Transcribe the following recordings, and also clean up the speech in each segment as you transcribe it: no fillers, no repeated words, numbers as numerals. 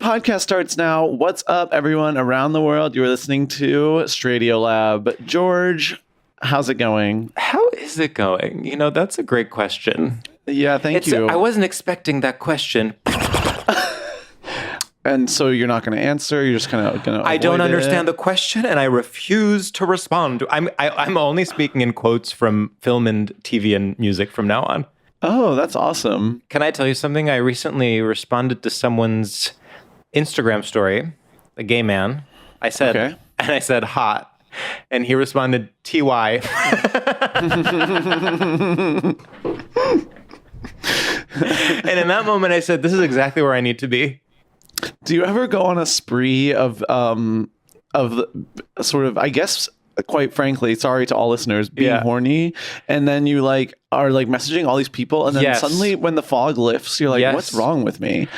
Podcast starts now. What's up, everyone around the world? You're listening to StraightioLab. George, how's it going? How is it going? You know, that's a great question. Yeah, thank you. I wasn't expecting that question. And so you're not going to answer? You're just going to I don't understand the question, and I refuse to respond. I'm only speaking in quotes from film and TV and music from now on. Oh, that's awesome. Can I tell you something? I recently responded to someone's Instagram story, a gay man. I said, hot. And he responded, TY. And in that moment, I said, this is exactly where I need to be. Do you ever go on a spree of sort of, I guess, quite frankly, sorry to all listeners, being horny, and then you are messaging all these people, and then suddenly when the fog lifts, you're like, what's wrong with me?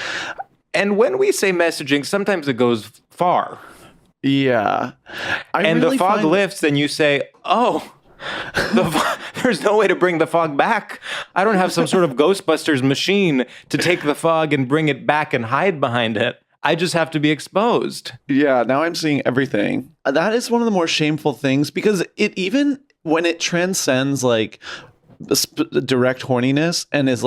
And when we say messaging, sometimes it goes far. Yeah. The fog lifts, and you say, oh, there's no way to bring the fog back. I don't have some sort of Ghostbusters machine to take the fog and bring it back and hide behind it. I just have to be exposed. Yeah, now I'm seeing everything. That is one of the more shameful things, because even when it transcends direct horniness and is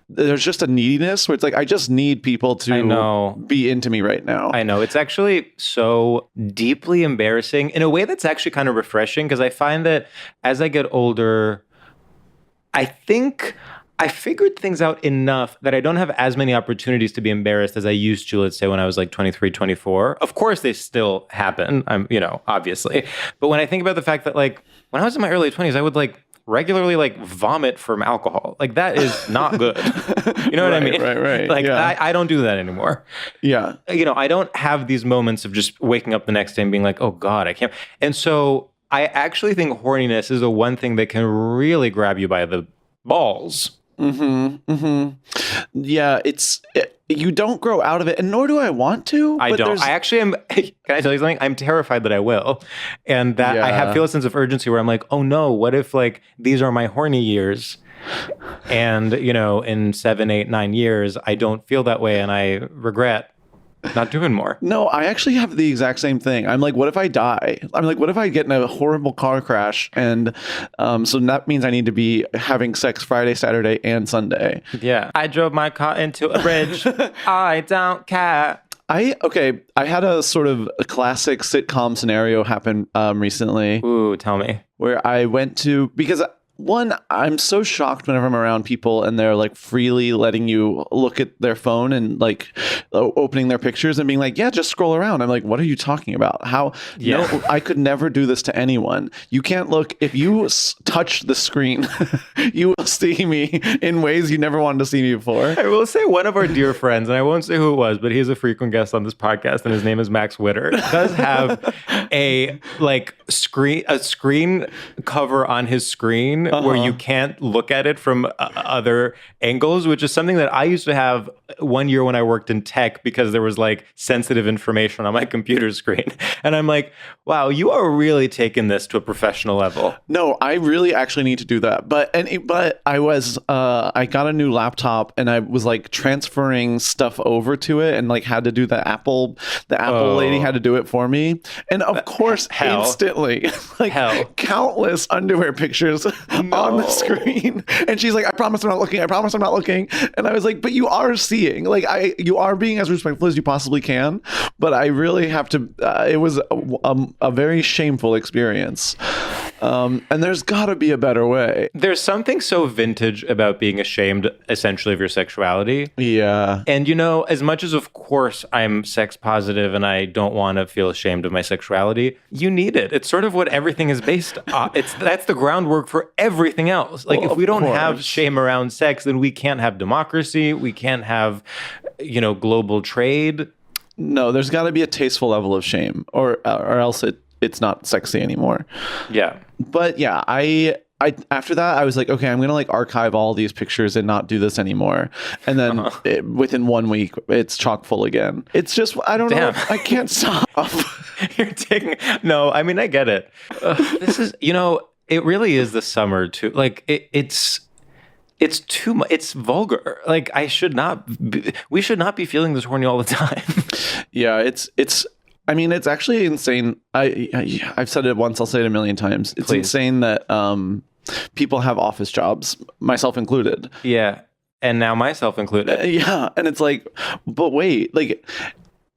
there's just a neediness where it's I just need people to be into me right now. I know. It's actually so deeply embarrassing in a way that's actually kind of refreshing, because I find that as I get older, I think I figured things out enough that I don't have as many opportunities to be embarrassed as I used to, let's say, when I was 23, 24. Of course, they still happen, obviously. But when I think about the fact that when I was in my early 20s, I would regularly vomit from alcohol. That is not good. You know what I mean? Right. I don't do that anymore. Yeah. I don't have these moments of just waking up the next day and being like, oh God, I can't. And so I actually think horniness is the one thing that can really grab you by the balls. Yeah, you don't grow out of it, and nor do I want to. I don't. I actually am. Can I tell you something? I'm terrified that I will, and that I feel a sense of urgency where I'm like, oh no, what if these are my horny years, and in 7, 8, 9 years I don't feel that way, and I regret not doing more. No, I actually have the exact same thing. I'm like, what if I die? I'm like, what if I get in a horrible car crash? And so that means I need to be having sex Friday, Saturday, and Sunday. Yeah. I drove my car into a bridge. I don't care. I had a sort of a classic sitcom scenario happen recently. Ooh, tell me. Where I went to, because one, I'm so shocked whenever I'm around people and they're freely letting you look at their phone and opening their pictures and being like, yeah, just scroll around. I'm like, what are you talking about? How? Yeah. No, I could never do this to anyone. You can't look. If you touch the screen, you will see me in ways you never wanted to see me before. I will say one of our dear friends, and I won't say who it was, but he's a frequent guest on this podcast, and his name is Max Witter, does have a screen cover on his screen where you can't look at it from other angles, which is something that I used to have one year when I worked in tech, because there was sensitive information on my computer screen. And I'm like, wow, you are really taking this to a professional level. No, I really actually need to do that. But I got a new laptop and I was transferring stuff over to it and had to do the Apple lady had to do it for me. And of course, instantly, countless underwear pictures on the screen. And she's like, I promise I'm not looking. I promise I'm not looking. And I was like, but you are seeing, you are being as respectful as you possibly can. But I really have to, it was a very shameful experience. And there's got to be a better way. There's something so vintage about being ashamed, essentially, of your sexuality. Yeah. And, as much as, of course, I'm sex positive and I don't want to feel ashamed of my sexuality, you need it. It's sort of what everything is based on. That's the groundwork for everything else. If we don't have shame around sex, then we can't have democracy. We can't have, global trade. No, there's got to be a tasteful level of shame, or else it's not sexy anymore. Yeah. But yeah, I after that I was like, okay, I'm gonna archive all these pictures and not do this anymore. And then within 1 week, it's chock full again. It's just, I don't know. I can't stop. You're taking no. I mean, I get it. This is, it really is the summer too. It's too much. It's vulgar. Like we should not be feeling this horny all the time. Yeah, I mean, it's actually insane. I've said it once, I'll say it a million times. It's Please. insane that people have office jobs, myself included. Yeah. And now myself included. Yeah, and it's like, but wait, like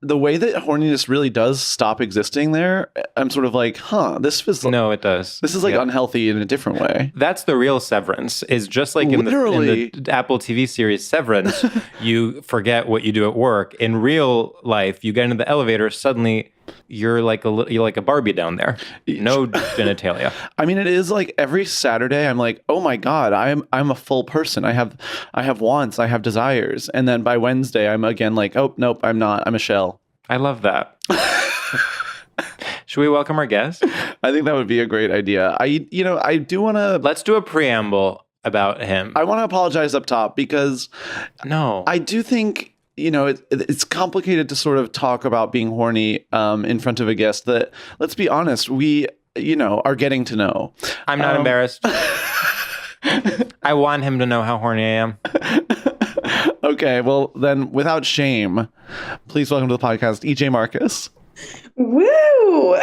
the way that horniness really does stop existing there, I'm sort of like, this is No, it does. This is like unhealthy in a different way. That's the real severance, is just like in the Apple TV series Severance, you forget what you do at work. In real life, you get into the elevator, suddenly you're like a Barbie down there. No genitalia. I mean, it is like every Saturday I'm like, oh my God, I'm a full person. I have wants, I have desires. And then by Wednesday I'm again like, oh nope, I'm not. I'm a shell. I love that. Should we welcome our guest? I think that would be a great idea. I do want to... Let's do a preamble about him. I want to apologize up top because I do think, it's complicated to sort of talk about being horny in front of a guest that, let's be honest, we, are getting to know. I'm not embarrassed. I want him to know how horny I am. Okay, well then, without shame, please welcome to the podcast, EJ Marcus. Woo!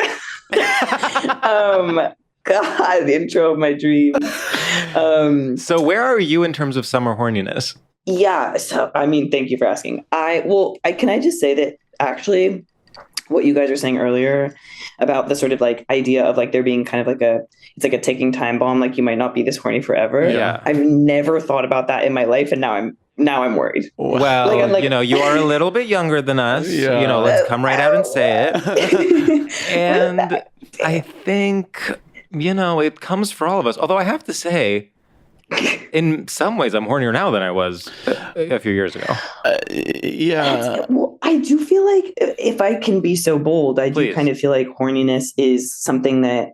God, the intro of my dreams. So where are you in terms of summer horniness? Yeah, so I mean, thank you for asking. Can I just say that actually what you guys were saying earlier about the sort of like idea of like there being kind of like it's like a ticking time bomb, like you might not be this horny forever. Yeah. I've never thought about that in my life, and now I'm worried. Well, you are a little bit younger than us. Yeah. Let's come right out and say it. And I think, it comes for all of us. Although I have to say, in some ways, I'm hornier now than I was a few years ago. Yeah. Well, I do feel like, if I can be so bold, I do kind of feel like horniness is something that,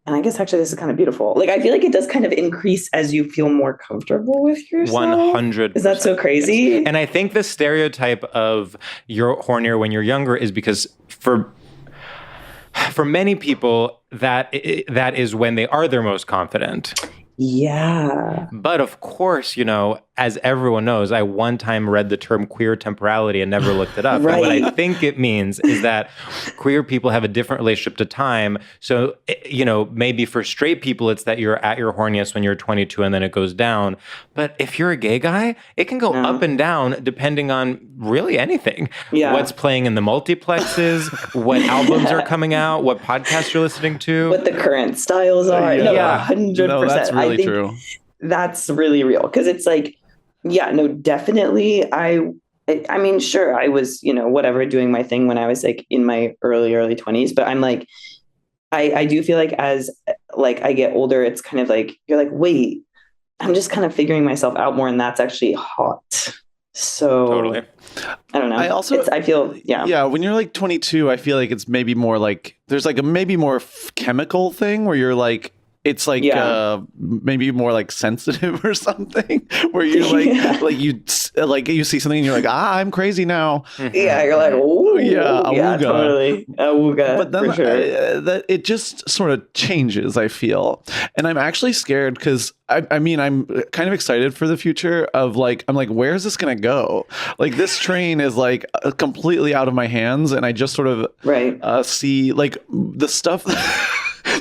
and I guess actually this is kind of beautiful. Like, I feel like it does kind of increase as you feel more comfortable with yourself. 100%. Is that so crazy? Yes. And I think the stereotype of you're hornier when you're younger is because for many people, that is when they are their most confident. Yeah. But of course, as everyone knows, I one time read the term queer temporality and never looked it up. Right. And what I think it means is that queer people have a different relationship to time. So, maybe for straight people, it's that you're at your horniest when you're 22 and then it goes down. But if you're a gay guy, it can go up and down depending on really anything. Yeah. What's playing in the multiplexes, what albums are coming out, what podcasts you're listening to. What the current styles are. Yeah. 100%. No, that's really I think true. That's really real. Because it's like, yeah, no, definitely. I mean, sure, I was, whatever, doing my thing when I was like in my early 20s. But I'm like, I do feel like as like I get older, it's kind of like, you're like, wait, I'm just kind of figuring myself out more. And that's actually hot. So Totally. I don't know. I feel, yeah. Yeah, when you're like 22, I feel like it's maybe more like, there's like a maybe more chemical thing where you're like, it's like maybe more like sensitive or something, where you're like you see something and you're like, I'm crazy now. Yeah, you're like, oh yeah, totally, awooga. But then for sure. that it just sort of changes, I feel, and I'm actually scared because I mean I'm kind of excited for the future of like I'm like, where is this gonna go? Like this train is like completely out of my hands, and I just sort of see like the stuff.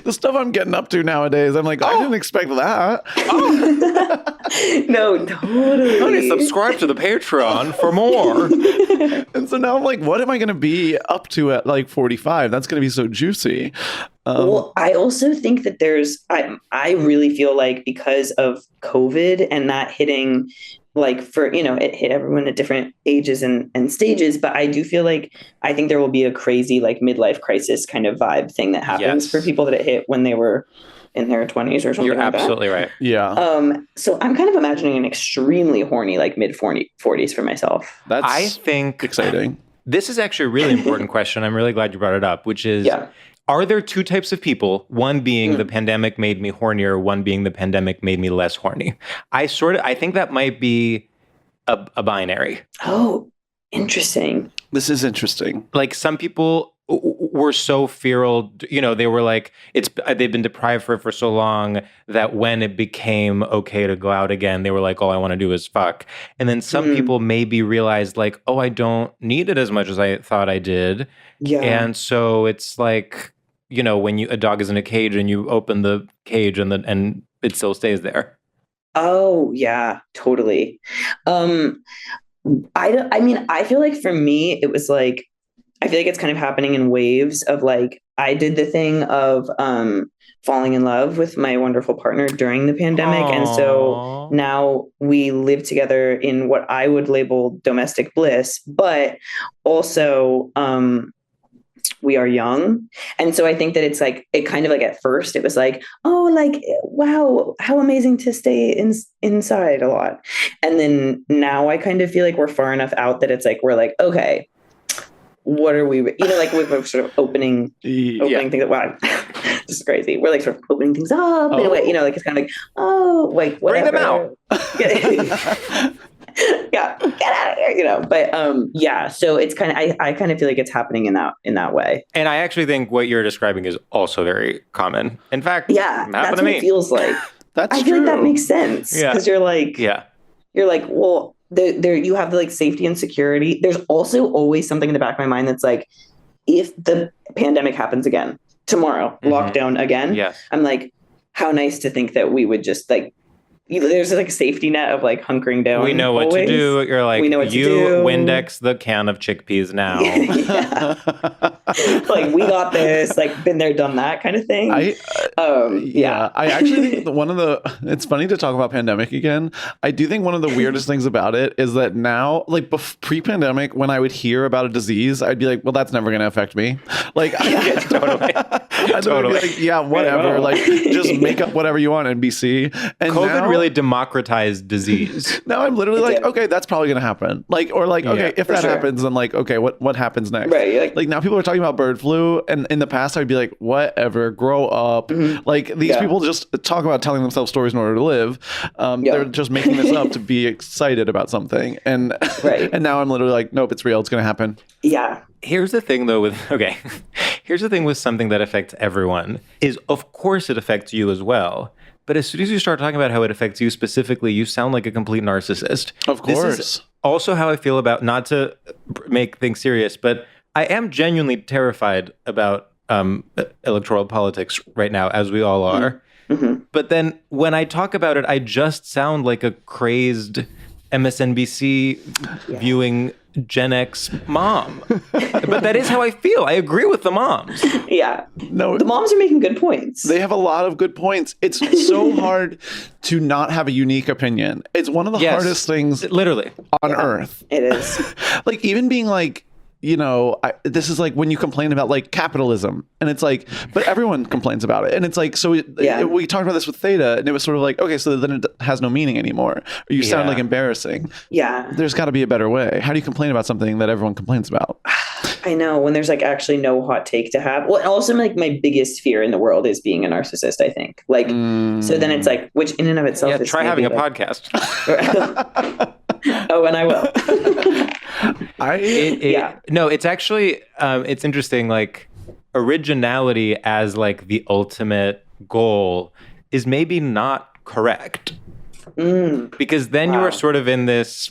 The stuff I'm getting up to nowadays, I'm like, I didn't expect that. No, totally. Honey, subscribe to the Patreon for more. And so now I'm like, what am I going to be up to at like 45? That's going to be so juicy. Well, I also think that I really feel like because of COVID and that hitting, like it hit everyone at different ages and stages. But I do feel like I think there will be a crazy like midlife crisis kind of vibe thing that happens for people that it hit when they were in their 20s or something. You're like absolutely that. Right. Yeah. So I'm kind of imagining an extremely horny like mid 40s for myself. That's I think exciting. This is actually a really important question. I'm really glad you brought it up, which is, are there two types of people? One being the pandemic made me hornier, one being the pandemic made me less horny. I think that might be a binary. Oh, interesting. This is interesting. Like some people were so feral, they were like, they've been deprived for so long that when it became okay to go out again, they were like, all I want to do is fuck. And then some people maybe realized like, oh, I don't need it as much as I thought I did. Yeah. And so it's like, when a dog is in a cage and you open the cage and it still stays there. Oh yeah, totally. I mean, I feel like for me, it was like, I feel like it's kind of happening in waves of like, I did the thing of falling in love with my wonderful partner during the pandemic. Aww. And so now we live together in what I would label domestic bliss, but also we are young. And so I think that it's like, it kind of like at first it was like, oh, like, wow, how amazing to stay inside a lot. And then now I kind of feel like we're far enough out that it's like, we're like, okay, what are we, like we're sort of opening things. Wow, this is crazy. We're like sort of opening things up in a way, like it's kind of like, oh, like whatever. Bring them out. Yeah, get out of here, But yeah, so it's kind of I kind of feel like it's happening in that way. And I actually think what you're describing is also very common. In fact, yeah, that's what it feels like. That's I feel true. like that makes sense because you're like, well, there you have the like safety and security. There's also always something in the back of my mind that's like, if the pandemic happens again tomorrow, lockdown again, I'm like, how nice to think that we would just like, there's like a safety net of like hunkering down. We know what to do. You're like, we know what you to do. Windex the can of chickpeas now. Like, we got this, like been there, done that kind of thing. I actually think it's funny to talk about pandemic again. I do think one of the weirdest things about it is that now, like pre-pandemic, when I would hear about a disease, I'd be like, well, that's never going to affect me. Like, Totally. I'd be like, yeah, whatever. Like, just make up whatever you want, NBC. And COVID now, really democratized disease. now I'm literally like, okay, that's probably going to happen. Like, or like, okay, if that happens, then like, okay, what happens next? Right. Like now people are talking about bird flu, and in the past I'd be like, whatever, grow up. Like these people just talk about telling themselves stories in order to live. They're just making this up to be excited about something. And and now I'm literally like, nope, it's real. It's going to happen. Yeah. Here's the thing though here's the thing with something that affects everyone is, of course, it affects you as well. But as soon as you start talking about how it affects you specifically, you sound like a complete narcissist. Of course. This is also how I feel about, not to make things serious, but I am genuinely terrified about electoral politics right now, as we all are. But then when I talk about it, I just sound like a crazed MSNBC viewing Gen X mom. But that is how I feel. I agree with the moms. Yeah. No, the moms are making good points. They have a lot of good points. It's so hard to not have a unique opinion. It's one of the hardest things literally on earth. It is. Like, even being like, this is like when you complain about like capitalism, and it's like, but everyone complains about it. And it's like, so we talked about this with Theta, and it was sort of like, okay, so then it has no meaning anymore. Or you sound like embarrassing. Yeah. There's got to be a better way. How do you complain about something that everyone complains about? I know, when there's like actually no hot take to have. Well, also like my biggest fear in the world is being a narcissist, I think. Like, so then it's like, which in and of itself is try having a podcast. Oh, and I will. No, it's actually, it's interesting, like originality as like the ultimate goal is maybe not correct. Because then you are sort of in this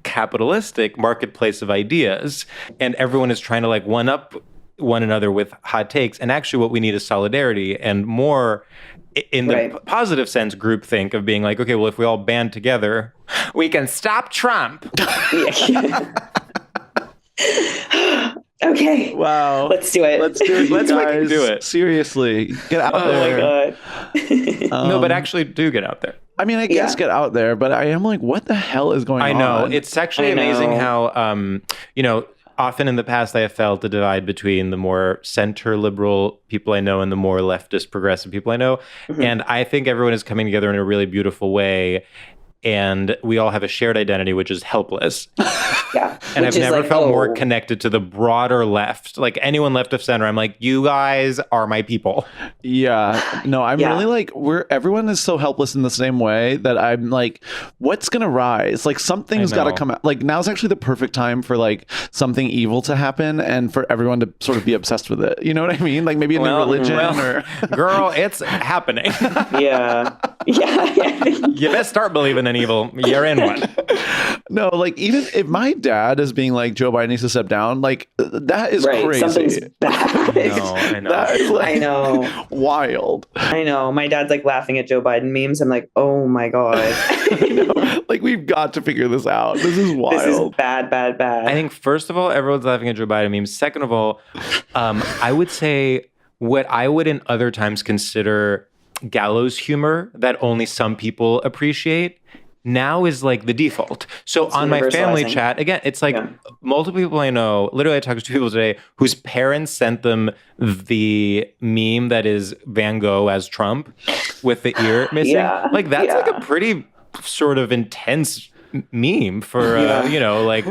capitalistic marketplace of ideas, and everyone is trying to like one up one another with hot takes. And actually what we need is solidarity, and more in the positive sense, groupthink of being like, okay, well, if we all band together, we can stop Trump. Okay. Wow. Let's do it. Let's do it. Let's fucking do it. Seriously. Get out there. Oh my God. No, but actually do get out there. I mean, I guess get out there, but I am like, what the hell is going on? I know. It's actually amazing how, often in the past I have felt the divide between the more center liberal people I know and the more leftist progressive people I know. And I think everyone is coming together in a really beautiful way. And we all have a shared identity, which is helpless. Yeah. And Which I've is never like, felt more oh, connected to the broader left. Like anyone left of center, I'm like, you guys are my people. Yeah. No, I'm Yeah. really like everyone is so helpless in the same way that I'm like, what's gonna rise? Like something's I gotta know. come out. Like now's actually the perfect time for like something evil to happen and for everyone to sort of be obsessed with it. You know what I mean? Like maybe a new religion or Girl, it's happening. yeah. Yeah. You best start believing in evil. You're in one. no, like even if my dad is being like Joe Biden needs to step down, like that is Right. crazy. Something's bad. I know. That is like I know. wild. I know. My dad's like laughing at Joe Biden memes. I'm like, oh my God. You know, like we've got to figure this out. This is wild. This is bad. I think, first of all, everyone's laughing at Joe Biden memes. Second of all, I would say what I would in other times consider gallows humor that only some people appreciate now is like the default. So It's on my family universalizing. chat, again, it's like Yeah. multiple people I know, literally I talked to 2 people today whose parents sent them the meme that is Van Gogh as Trump with the ear missing. Yeah. Like that's like Yeah. a pretty sort of intense meme for, like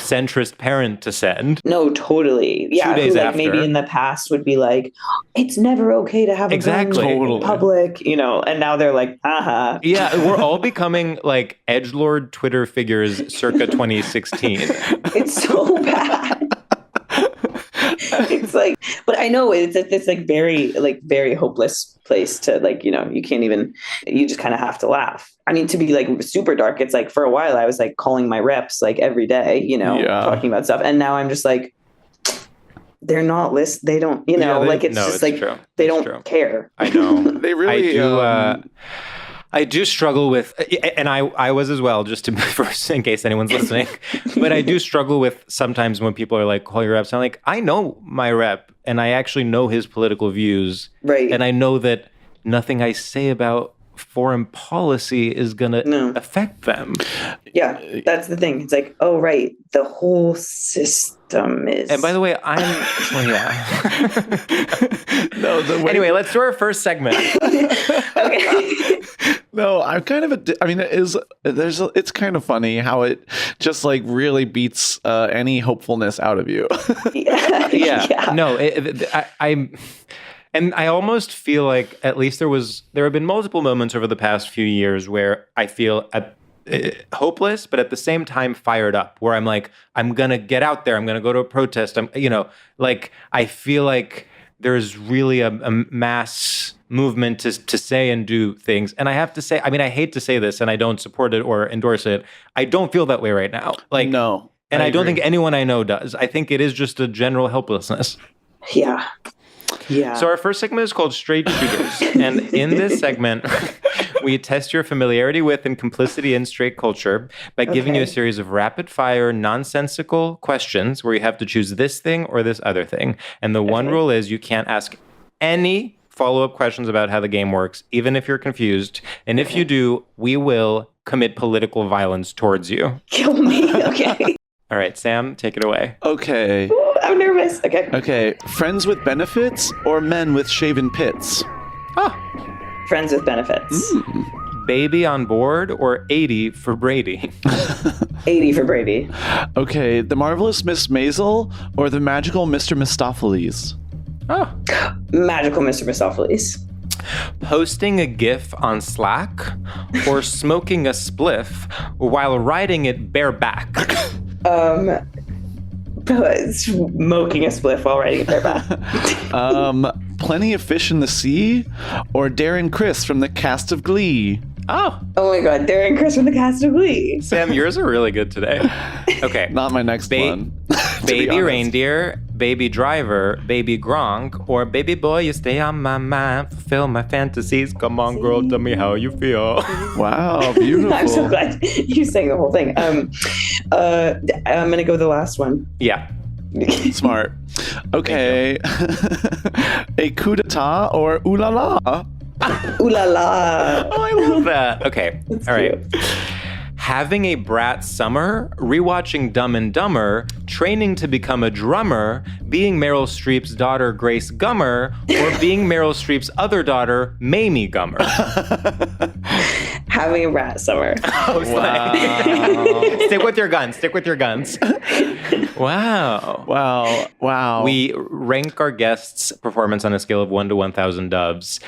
centrist parent to send. No, totally. Yeah. 2 days who, like, after. maybe in the past would be like, it's never okay to have a Exactly. gun in Totally. public, and now they're like, haha. Yeah, we're all becoming like edgelord Twitter figures circa 2016. It's so bad. It's like, but I know it's like very hopeless place to like, you can't even, you just kind of have to laugh. I mean, to be like super dark, it's like for a while I was like calling my reps like every day, talking about stuff. And now I'm just like, they're not they don't, it's just like, true. they It's don't true. care. I know. They really I do struggle with, and I was as well, just to first in case anyone's listening, but I do struggle with sometimes when people are like, call your reps. I'm like, I know my rep and I actually know his political views. Right. And I know that nothing I say about foreign policy is going to affect them. Yeah, that's the thing. It's like, oh, right. The whole system is. And by the way, Anyway, let's do our first segment. Okay. No, I'm kind of it's kind of funny how it just like really beats any hopefulness out of you. Yeah. No, and I almost feel like at least there have been multiple moments over the past few years where I feel hopeless, but at the same time fired up, where I'm like, I'm going to get out there. I'm going to go to a protest. I feel like there's really a mass movement to say and do things. And I have to say, I mean, I hate to say this and I don't support it or endorse it. I don't feel that way right now. Like, no. And I don't agree. think anyone I know does. I think it is just a general helplessness. Yeah. Yeah. So our first segment is called Straight Shooters. And in this segment, we test your familiarity with and complicity in straight culture by giving you a series of rapid fire, nonsensical questions where you have to choose this thing or this other thing. And the one rule is you can't ask any follow-up questions about how the game works, even if you're confused. And if you do, we will commit political violence towards you. Kill me. Okay. All right, Sam, take it away. Okay. Ooh, I'm nervous. Okay. Okay. Friends with benefits or men with shaven pits? Friends with benefits. Baby on board or 80 for Brady? 80 for Brady. Okay. The Marvelous Miss Maisel or the Magical Mr. Mistopheles? Oh. Magical Mr. Mistopheles. Posting a GIF on Slack or smoking a spliff while riding it bareback? Smoking a spliff while riding a bareback. Plenty of Fish in the Sea or Darren Criss from the cast of Glee? Oh, Oh my God, Darren Criss from the cast of Glee. Sam, yours are really good today. Okay. Not my next one. to be Baby honest. reindeer, baby driver, baby Gronk, or baby boy, you stay on my mind, fulfill my fantasies. Come on, girl, tell me how you feel. Wow, beautiful. I'm so glad you sang the whole thing. I'm gonna go with the last one. Yeah. Smart. Okay. A coup d'etat or ooh la la? Ooh la la. Oh, I love that. Okay. That's All right. cute. Having a brat summer, rewatching Dumb and Dumber, training to become a drummer, being Meryl Streep's daughter Grace Gummer, or being Meryl Streep's other daughter Mamie Gummer. having a brat summer. Wow. Stick with your guns. Stick with your guns. Wow. Wow. We rank our guests' performance on a scale of 1 to 1,000 doves.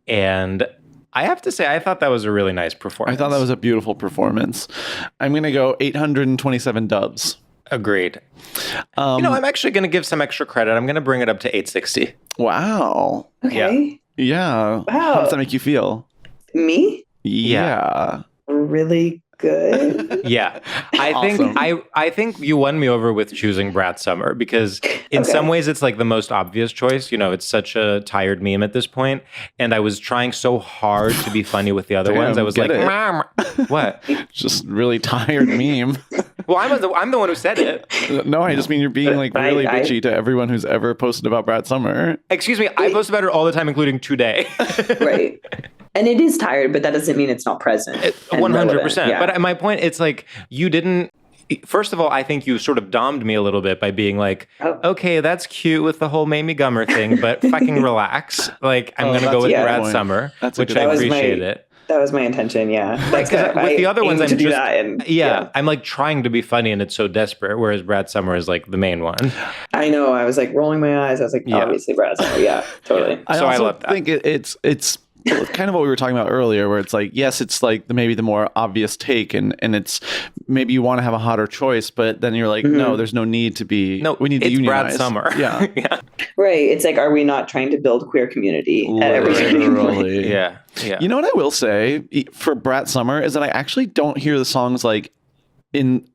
And I have to say, I thought that was a really nice performance. I thought that was a beautiful performance. I'm going to go 827 doves. Agreed. I'm actually going to give some extra credit. I'm going to bring it up to 860. Wow. Okay. Yeah. Wow. How does that make you feel? Me? Yeah. Really good. Yeah. Awesome. I think you won me over with choosing Brat Summer because in some ways it's like the most obvious choice. It's such a tired meme at this point. And I was trying so hard to be funny with the other ones. I was like, Mom. What? Just really tired meme. Well, I'm the one who said it. No, I just mean you're being like really bitchy to everyone who's ever posted about Brat Summer. Excuse me. I post about it all the time, including today. Right. And it is tired, but that doesn't mean it's not present. 100%. Yeah. But my point, it's like you didn't. First of all, I think you sort of domed me a little bit by being like, okay, that's cute with the whole Mamie Gummer thing, but fucking relax. Like, I'm going to go with Brad Summer, which I appreciate it. That was my intention, yeah. With the other ones, I'm to do just that and, I'm like trying to be funny, and it's so desperate. Whereas Brad Summer is like the main one. I know. I was like rolling my eyes. I was like, obviously Brad Summer. Yeah, totally. I also think it's kind of what we were talking about earlier, where it's like, yes, it's like maybe the more obvious take, and it's maybe you want to have a hotter choice, but then you're like, no, there's no need to be. No, we need to unionize. Brad Summer. Yeah, yeah. Right. It's like, are we not trying to build queer community at every Literally. Yeah. You know what I will say for Brat Summer is that I actually don't hear the songs like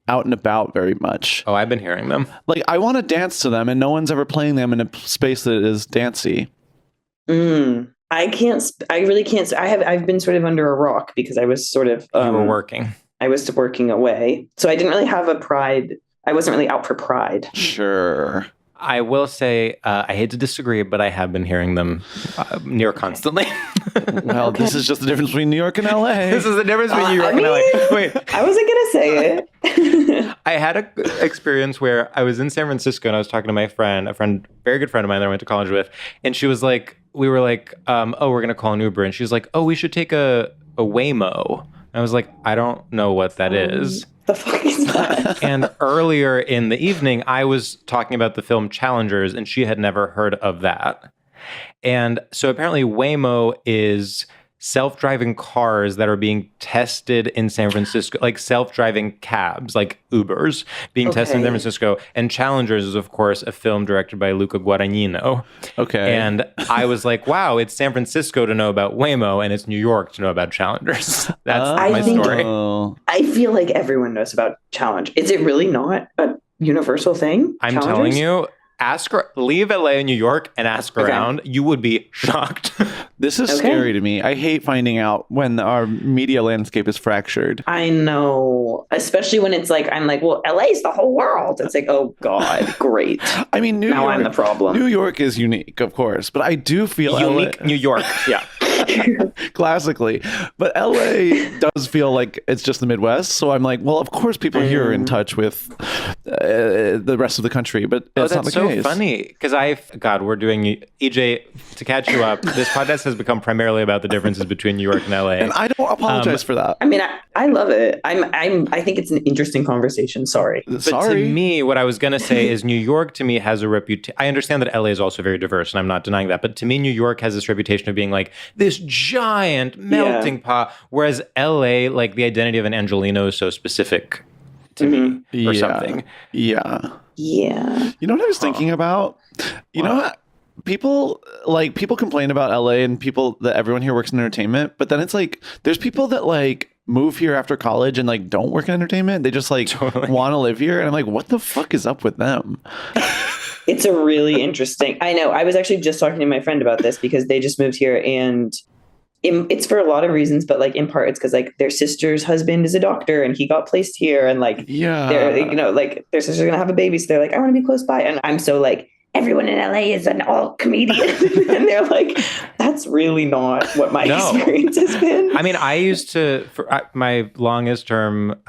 out and about very much. Oh, I've been hearing them. Like I want to dance to them, and no one's ever playing them in a space that is dancey. I really can't. I've been sort of under a rock because I was sort of. You were working. I was working away. So I didn't really have a Pride. I wasn't really out for Pride. Sure. I will say, I hate to disagree, but I have been hearing them near constantly. Well, this is just the difference between New York and LA. This is the difference between New York and LA. Wait. I wasn't going to say it. I had an experience where I was in San Francisco and I was talking to my friend, very good friend of mine that I went to college with. And she was like, we were like, we're going to call an Uber. And she was like, we should take a Waymo. And I was like, I don't know what that is. The fuck is that? And earlier in the evening, I was talking about the film Challengers, and she had never heard of that. And so apparently Waymo is self-driving cars that are being tested in San Francisco, like self-driving cabs, like Ubers being tested in San Francisco. And Challengers is, of course, a film directed by Luca Guadagnino. Okay. And I was like, wow, it's San Francisco to know about Waymo, and it's New York to know about Challengers. That's my story. I feel like everyone knows about Challenge. Is it really not a universal thing? I'm telling you. Leave LA in New York and ask around. You would be shocked. This is scary to me. I hate finding out when our media landscape is fractured. I know. Especially when it's like, I'm like, well, LA's the whole world. It's like, oh God, great. I mean, New York, I'm the problem. New York is unique, of course, but I do feel unique. New York. Yeah. Classically. But LA does feel like it's just the Midwest. So I'm like, well, of course people here are in touch with the rest of the country, but that's not the case. So funny because we're doing EJ to catch you up. This podcast has become primarily about the differences between New York and LA, and I don't apologize for that. I mean, I love it. I think it's an interesting conversation. Sorry, but to me, what I was going to say is New York to me has a reputation. I understand that LA is also very diverse, and I'm not denying that. But to me, New York has this reputation of being like this giant melting pot, whereas LA, like the identity of an Angelino, is so specific to me or something. Yeah. Yeah. You know what I was thinking about? You know what? People complain about LA and people that everyone here works in entertainment, but then it's like there's people that like move here after college and like don't work in entertainment. They just like want to live here, and I'm like, what the fuck is up with them? It's a really interesting. I know. I was actually just talking to my friend about this because they just moved here, and it's for a lot of reasons, but like in part it's because like their sister's husband is a doctor and he got placed here, and like they're like their sister's gonna have a baby, so they're like, I want to be close by, and I'm so like, everyone in LA is an all comedian. And they're like, that's really not what my experience has been. I mean, I used to, for my longest term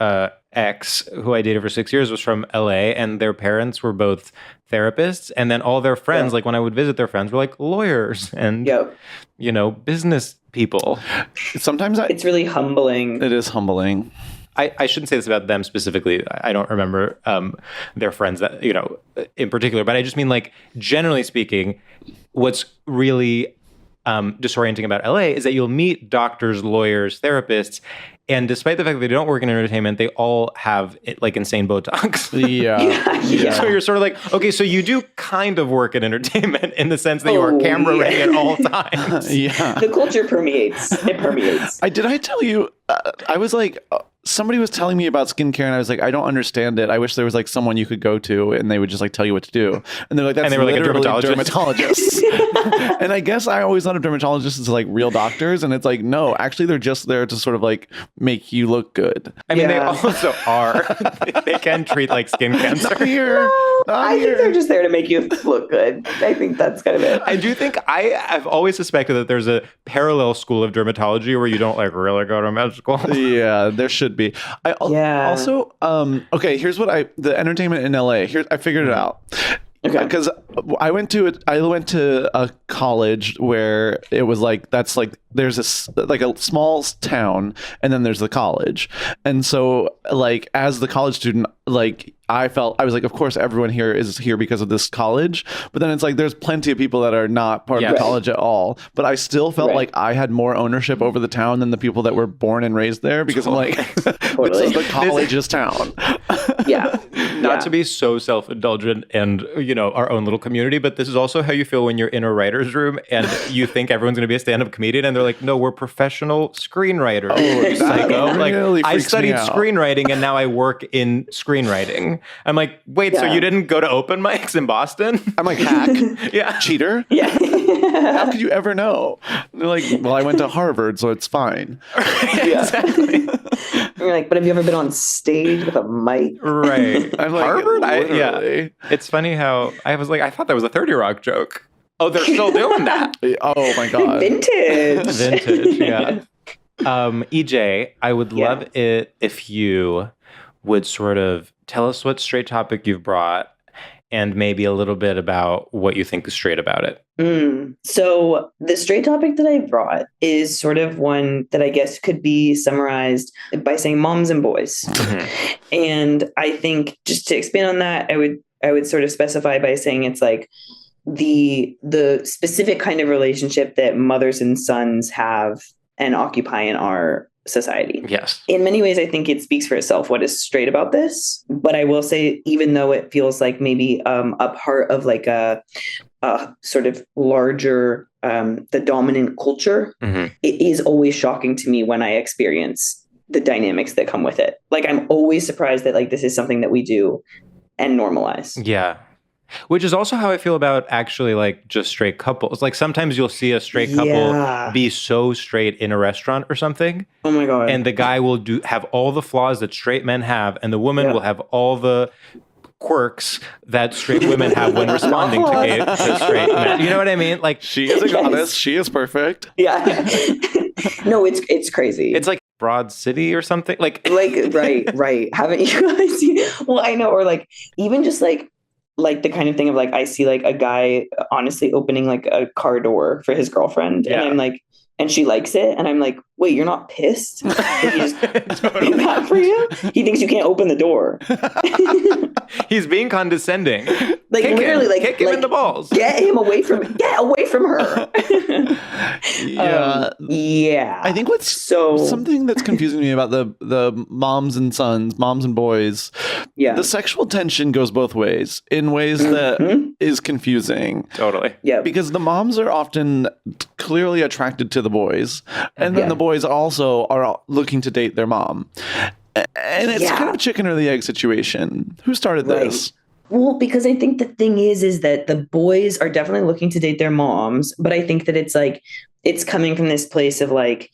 ex who I dated for 6 years was from LA, and their parents were both therapists. And then all their friends, like when I would visit their friends, were like lawyers and, business people. Sometimes it's really humbling. It is humbling. I shouldn't say this about them specifically. I don't remember their friends that, in particular, but I just mean like, generally speaking, what's really disorienting about LA is that you'll meet doctors, lawyers, therapists, and despite the fact that they don't work in entertainment, they all have like insane Botox. Yeah. So you're sort of like, okay, so you do kind of work in entertainment in the sense that you are camera ready at all times. Yeah. The culture permeates. It permeates. Did I tell you, I was like, somebody was telling me about skincare and I was like, I don't understand it. I wish there was like someone you could go to and they would just like tell you what to do. And they're like, that's like a dermatologist. And I guess I always thought of dermatologists as like real doctors. And it's like, no, actually they're just there to sort of like make you look good. I mean, they also are. They can treat like skin cancer. I think they're just there to make you look good. I think that's kind of it. I do think I've always suspected that there's a parallel school of dermatology where you don't like really go to med school. Yeah, there should be. Also, okay, here's what the entertainment in LA. Here, I figured it out. Okay. Because I went to a college where it was like, that's like, there's a small town and then there's the college. And so like, as the college student, like I was like, of course everyone here is here because of this college. But then it's like, there's plenty of people that are not part of the college at all. But I still felt like I had more ownership over the town than the people that were born and raised there because I'm like, this is the college's town. Not to be so self-indulgent and, our own little community, but this is also how you feel when you're in a writer's room and you think everyone's going to be a stand-up comedian and they're like, no, we're professional screenwriters. Oh, psycho. Like, I studied screenwriting and now I work in screenwriting. I'm like, wait, so you didn't go to open mics in Boston? I'm like, hack? Cheater? Yeah. How could you ever know? And they're like, well, I went to Harvard, so it's fine. Exactly. You're like, but have you ever been on stage with a mic? Right. I'm like, Harvard? It's funny how I was like, I thought that was a 30 Rock joke. Oh, they're still doing that. Oh my God. Vintage, yeah. EJ, I would love it if you would sort of tell us what straight topic you've brought and maybe a little bit about what you think is straight about it. So the straight topic that I brought is sort of one that I guess could be summarized by saying moms and boys. Mm-hmm. And I think just to expand on that, I would sort of specify by saying it's like the specific kind of relationship that mothers and sons have and occupy in our society. Yes. In many ways, I think it speaks for itself what is straight about this. But I will say, even though it feels like maybe a part of like a sort of larger, the dominant culture, it is always shocking to me when I experience the dynamics that come with it. Like, I'm always surprised that like this is something that we do and normalize. Yeah. Which is also how I feel about actually like just straight couples. Like sometimes you'll see a straight couple be so straight in a restaurant or something. Oh my God. And the guy will have all the flaws that straight men have, and the woman will have all the quirks that straight women have when responding to straight men. You know what I mean? Like, she is a goddess. She is perfect. Yeah. No, it's crazy. It's like Broad City or something. Like right. Haven't you guys seen? Well, I know, or like even just like the kind of thing of like, I see like a guy honestly opening like a car door for his girlfriend. And I'm like, and she likes it. And I'm like, wait, you're not pissed that he just did that for you? He thinks you can't open the door. He's being condescending. Like kick literally, him. like kick him in the balls. Get away from her. Yeah. I think something that's confusing me about the moms and sons, moms and boys. Yeah. The sexual tension goes both ways, in ways that is confusing. Totally. Yeah. Because the moms are often clearly attracted to the boys, and then the boys also are looking to date their mom. And it's kind of a chicken or the egg situation. Who started this? Well, because I think the thing is that the boys are definitely looking to date their moms, but I think that it's like, it's coming from this place of like,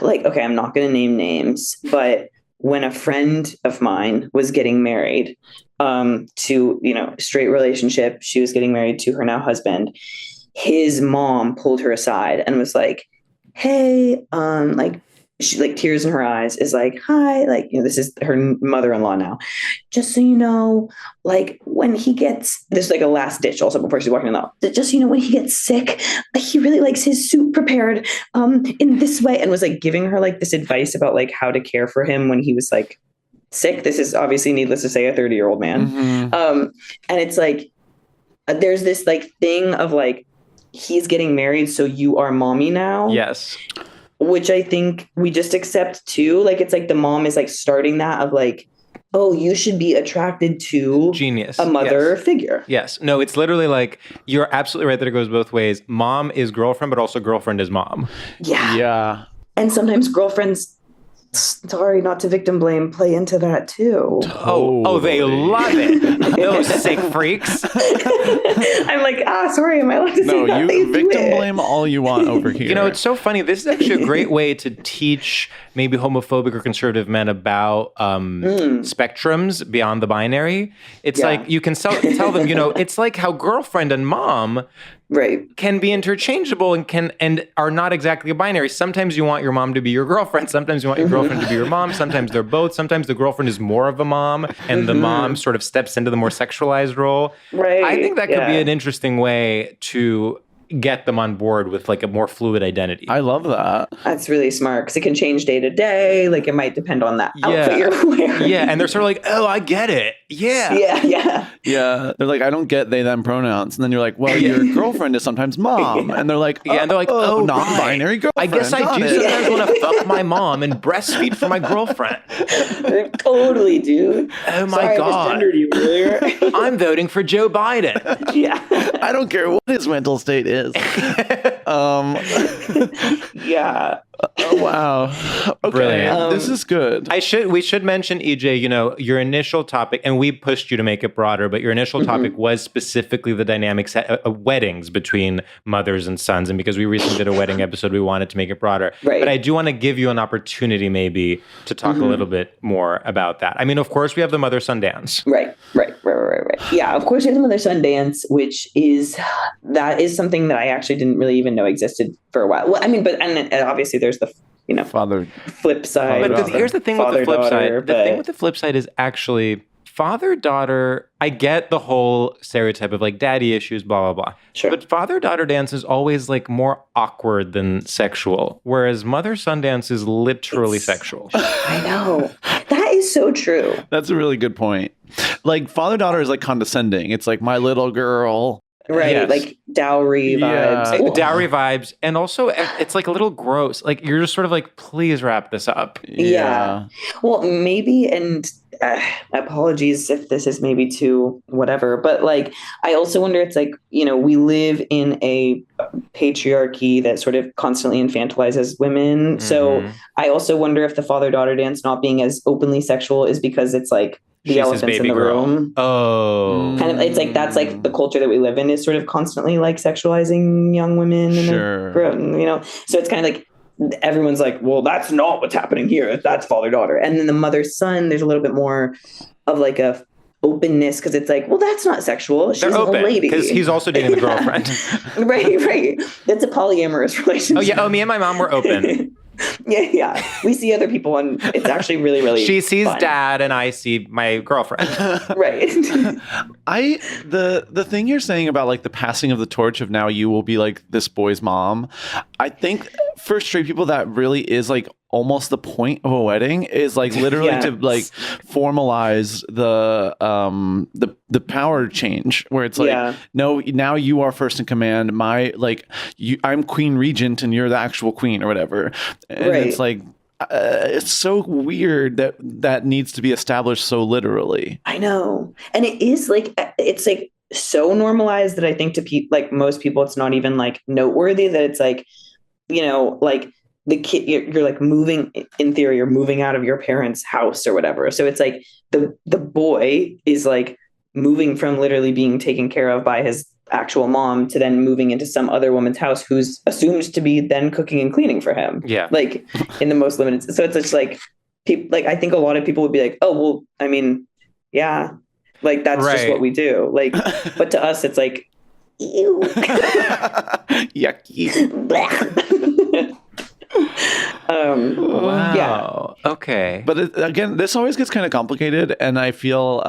okay, I'm not going to name names, but when a friend of mine was getting married to, straight relationship, she was getting married to her now husband, his mom pulled her aside and was like, hey, like, she like tears in her eyes is like, hi, like, you know, this is her mother-in-law now. Just so you know, like when he gets this, like a last ditch also before she's walking out, just so you know, when he gets sick, he really likes his soup prepared in this way, and was like giving her like this advice about like how to care for him when he was like sick. This is obviously, needless to say, a 30-year-old man. And it's like there's this like thing of like, he's getting married, so you are mommy now. Yes. Which I think we just accept too. Like, it's like the mom is like starting that of like, oh, you should be attracted to genius, a mother figure. Yes. No, it's literally like, you're absolutely right that it goes both ways. Mom is girlfriend, but also girlfriend is mom. Yeah. Yeah. And sometimes girlfriends, sorry, not to victim blame, play into that too. Oh, they love it. Those sick freaks. I'm like, sorry, am I allowed to say that? No, you victim blame all you want over here. You know, it's so funny. This is actually a great way to teach maybe homophobic or conservative men about spectrums beyond the binary. It's like, you can tell them, you know, it's like how girlfriend and mom can be interchangeable and are not exactly a binary. Sometimes you want your mom to be your girlfriend. Sometimes you want your girlfriend to be your mom. Sometimes they're both. Sometimes the girlfriend is more of a mom and the mom sort of steps into the more sexualized role. Right. I think that could be an interesting way to get them on board with like a more fluid identity. I love that. That's really smart because it can change day to day. Like, it might depend on that outfit you're wearing. Yeah, and they're sort of like, oh, I get it. Yeah. Yeah. They're like, I don't get they, them pronouns. And then you're like, well, your girlfriend is sometimes mom. And they're like, and they're like, oh, non-binary girlfriend. I guess I do sometimes want to fuck my mom and breastfeed for my girlfriend. Totally, dude. Oh my Sorry, God. I misgendered you earlier. I'm voting for Joe Biden. Yeah. I don't care what his mental state is. Yeah. Oh, wow. Okay. Brilliant. This is good. We should mention, EJ, you know, your initial topic, and we pushed you to make it broader, but your initial topic was specifically the dynamics of weddings between mothers and sons. And because we recently did a wedding episode, we wanted to make it broader. Right. But I do want to give you an opportunity maybe to talk a little bit more about that. I mean, of course, we have the mother-son dance. Right. Yeah, of course, we have the mother-son dance, which is something that I actually didn't really even know existed for a while. Well, I mean, and obviously there's the, you know, father flip side. But here's the thing with the flip side. The thing with the flip side is actually father-daughter. I get the whole stereotype of like daddy issues, blah, blah, blah. Sure. But father-daughter dance is always like more awkward than sexual, whereas mother-son dance is literally sexual. I know. That is so true. That's a really good point. Like, father-daughter is like condescending. It's like, my little girl. Right. Yes. Like dowry vibes. Cool. Dowry vibes. And also, it's like a little gross. Like, you're just sort of like, please wrap this up. Yeah. Well, maybe, and apologies if this is maybe too whatever, but like, I also wonder, it's like, you know, we live in a patriarchy that sort of constantly infantilizes women. Mm-hmm. So I also wonder if the father-daughter dance not being as openly sexual is because it's like, the She's elephants in the room. Oh. Kind of, it's like, that's like the culture that we live in is sort of constantly like sexualizing young women. And you know, so it's kind of like, everyone's like, well, that's not what's happening here. That's father-daughter. And then the mother-son, there's a little bit more of like a openness, because it's like, well, that's not sexual. She's an old lady. Because he's also dating the girlfriend. Right. That's a polyamorous relationship. Oh, yeah. Oh, me and my mom were open. Yeah. We see other people, and it's actually really, really She sees fun. Dad, and I see my girlfriend. Right. The thing you're saying about like the passing of the torch of now you will be like this boy's mom, I think for straight people that really is like almost the point of a wedding, is like literally to like formalize the power change, where it's like, no, now you are first in command. I'm queen regent and you're the actual queen or whatever. And it's like, it's so weird that needs to be established so literally. I know. And it is like, it's like so normalized that I think to like most people, it's not even like noteworthy, that it's like, you know, like the kid, you're like moving, in theory, you're moving out of your parents' house or whatever. So it's like the boy is like moving from literally being taken care of by his actual mom to then moving into some other woman's house who's assumed to be then cooking and cleaning for him. Yeah. Like in the most limited. So it's just like, like, I think a lot of people would be like, oh, well, I mean, yeah, like that's just what we do. Like, but to us, it's like, ew. Yucky. Wow. Yeah. Okay. But again, this always gets kind of complicated, and I feel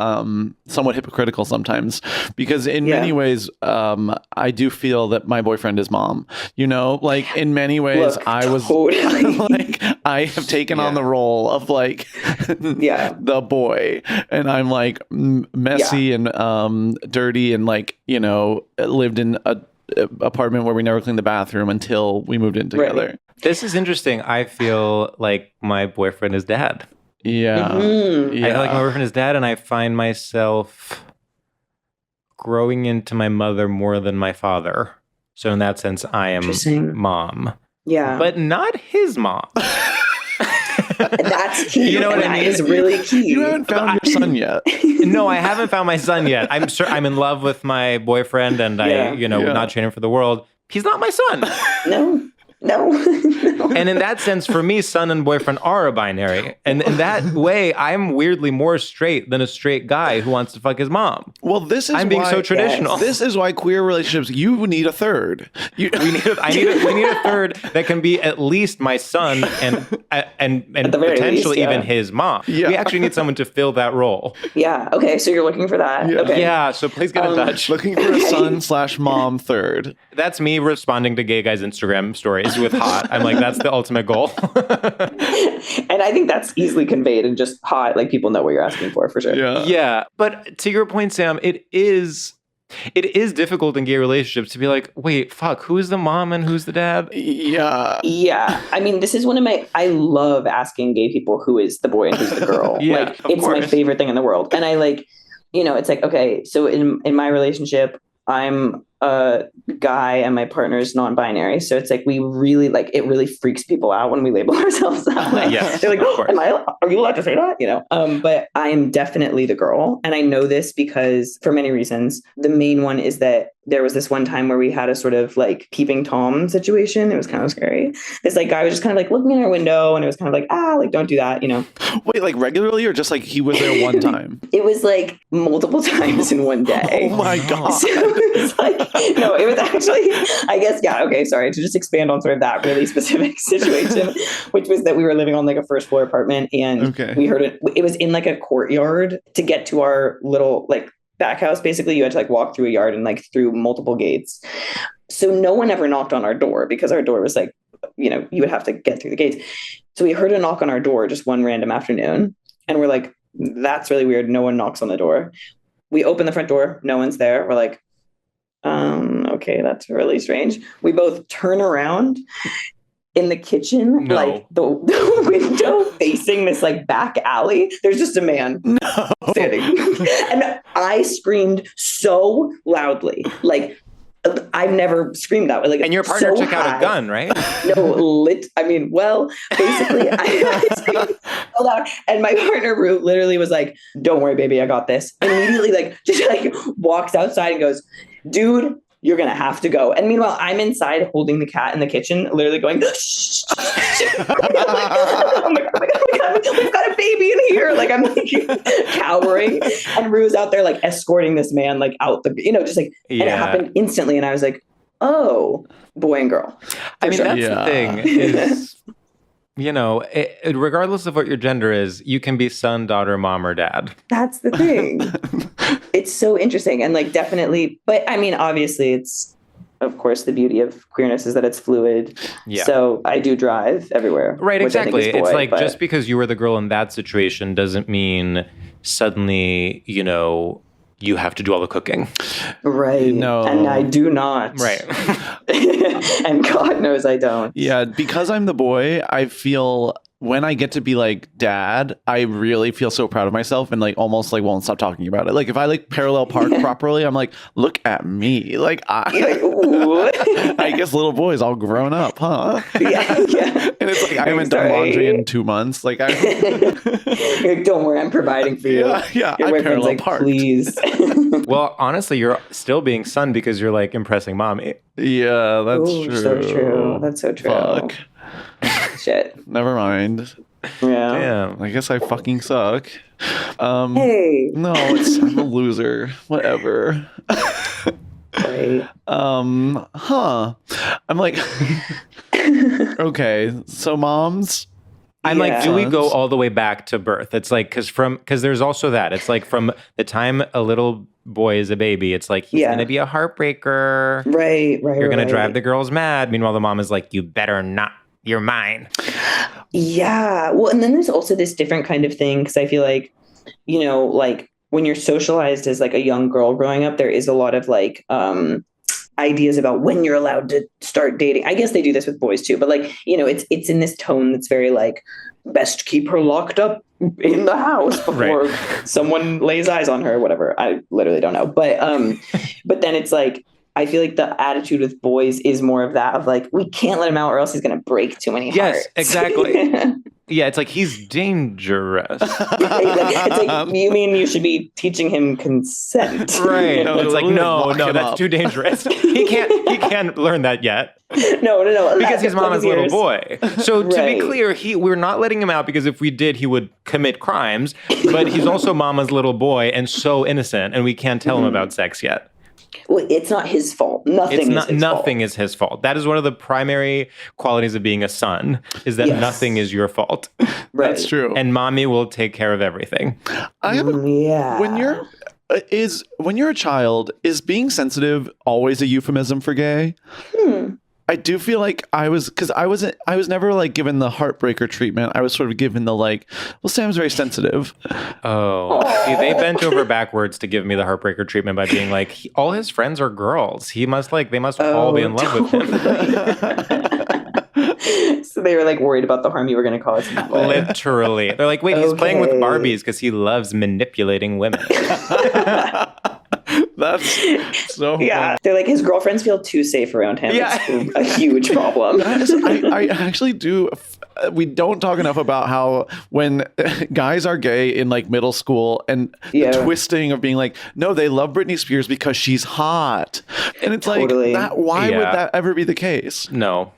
somewhat hypocritical sometimes because in many ways, I do feel that my boyfriend is mom. You know, like in many ways, Look, I was totally. like, I have taken on the role of like, the boy, and I'm like messy and dirty, and like, you know, lived in a apartment where we never cleaned the bathroom until we moved in together. Right. This is interesting. I feel like my boyfriend is dad. Yeah. Mm-hmm. I feel like my boyfriend is dad, and I find myself growing into my mother more than my father. So in that sense, I am mom. Yeah. But not his mom. That's key. You know what I mean? It's really key. You haven't found your son yet. No, I haven't found my son yet. I'm sure I'm in love with my boyfriend, and I, would not trade him for the world. He's not my son. No. And in that sense, for me, son and boyfriend are a binary. And in that way, I'm weirdly more straight than a straight guy who wants to fuck his mom. Well, this is I'm being so traditional. This is why queer relationships, you need a third. We need a third that can be at least my son and potentially even his mom. Yeah. We actually need someone to fill that role. Yeah. Okay. So you're looking for that. Yeah. Okay. Yeah. So please get in touch. Looking for a son/mom third. That's me responding to gay guys' Instagram stories with hot. I'm like, that's the ultimate goal. And I think that's easily conveyed in just hot. Like people know what you're asking for sure. Yeah. Yeah. But to your point, Sam, it is difficult in gay relationships to be like, wait, fuck, who's the mom and who's the dad? Yeah. Yeah. I mean, this is I love asking gay people who is the boy and who's the girl. Like, it's my favorite thing in the world. And I like, it's like, okay, so in my relationship, I'm a guy and my partner is non-binary. So it's like, we really it really freaks people out when we label ourselves that way. Yeah, they're like, are you allowed to say that? But I am definitely the girl. And I know this because for many reasons. The main one is that there was this one time where we had a sort of like peeping Tom situation. It was kind of scary. This like guy was just kind of like looking in our window and it was kind of like, don't do that, Wait, like regularly or just like he was there one time? It was like multiple times in one day. Oh my God. So it was like, no, it was actually, I guess, okay, sorry, to just expand on sort of that really specific situation, which was that we were living on like a first floor apartment and we heard it was in like a courtyard. To get to our little like back house, basically you had to like walk through a yard and like through multiple gates. So no one ever knocked on our door because our door was like, you would have to get through the gates. So we heard a knock on our door just one random afternoon and we're like, that's really weird. No one knocks on the door. We open the front door. No one's there. We're like, okay, that's really strange. We both turn around in the kitchen, like the window facing this like back alley. There's just a man standing. And I screamed so loudly, like I've never screamed that way. Like, and your partner took out a gun, right? No, basically, I screamed so loud, and my partner literally was like, "Don't worry, baby, I got this." And immediately, just walks outside and goes, "Dude, you're going to have to go." And meanwhile, I'm inside holding the cat in the kitchen, literally going, shh. Oh my God, we've got a baby in here. Like, I'm like cowering. And Rue's out there, like, escorting this man, like, out the, and it happened instantly. And I was like, oh, boy and girl. That's the thing is, regardless of what your gender is, you can be son, daughter, mom, or dad. That's the thing. It's so interesting. And like, definitely, but I mean, obviously it's, of course, the beauty of queerness is that it's fluid. Yeah. So I do drive everywhere. Right, exactly. It's like, just because you were the girl in that situation doesn't mean suddenly, you have to do all the cooking. Right. No. And I do not. Right. And God knows I don't. Yeah, because I'm the boy, I feel when I get to be like dad, I really feel so proud of myself and like almost like won't stop talking about it. Like if I like parallel park properly, I'm like, look at me. Like I guess little boys all grown up, huh? Yeah. And it's like I haven't done laundry in 2 months. Like like, don't worry, I'm providing for you. Yeah. Your boyfriend's like, please. Well, honestly, you're still being son because you're like impressing mommy. Yeah, that's true. So true. That's so true. Fuck. Shit. Never mind. Yeah. Damn. I guess I fucking suck. Hey. No, I'm a loser. Whatever. Right. I'm like Okay, so moms. I'm like, do we go Sons. all the way back to birth? It's like, because there's also that. It's like from the time a little boy is a baby, it's like, he's going to be a heartbreaker. Right. You're going to drive the girls mad. Meanwhile, the mom is like, you better not. You're mine. Yeah. Well, and then there's also this different kind of thing because I feel like, like when you're socialized as like a young girl growing up, there is a lot of like ideas about when you're allowed to start dating. I guess they do this with boys too, but like, it's in this tone that's very like, best keep her locked up in the house before someone lays eyes on her, whatever. I literally don't know. But then it's like, I feel like the attitude with boys is more of that of like, we can't let him out or else he's going to break too many hearts. Yes, exactly. Yeah, it's like, he's dangerous. It's like, you mean you should be teaching him consent. Right. It's like, no, that's too dangerous. He can't learn that yet. No. Because he's mama's little boy. So to be clear, we're not letting him out because if we did, he would commit crimes. But he's also mama's little boy and so innocent, and we can't tell him about sex yet. Well, it's not his fault. Nothing is his fault. That is one of the primary qualities of being a son, is that nothing is your fault. Right. That's true. And mommy will take care of everything. When you're a child, is being sensitive always a euphemism for gay? I do feel like I was never like given the heartbreaker treatment. I was sort of given the like, well, Sam's very sensitive. Oh. See, they bent over backwards to give me the heartbreaker treatment by being like, all his friends are girls. They must all be in love with him. So they were like worried about the harm you were going to cause him. Literally. They're like, wait, he's playing with Barbies because he loves manipulating women. That's so funny. They're like, his girlfriends feel too safe around him. Yeah. It's a huge problem. I actually do. We don't talk enough about how when guys are gay in like middle school and the twisting of being like, no, they love Britney Spears because she's hot. And it's like, why would that ever be the case? No.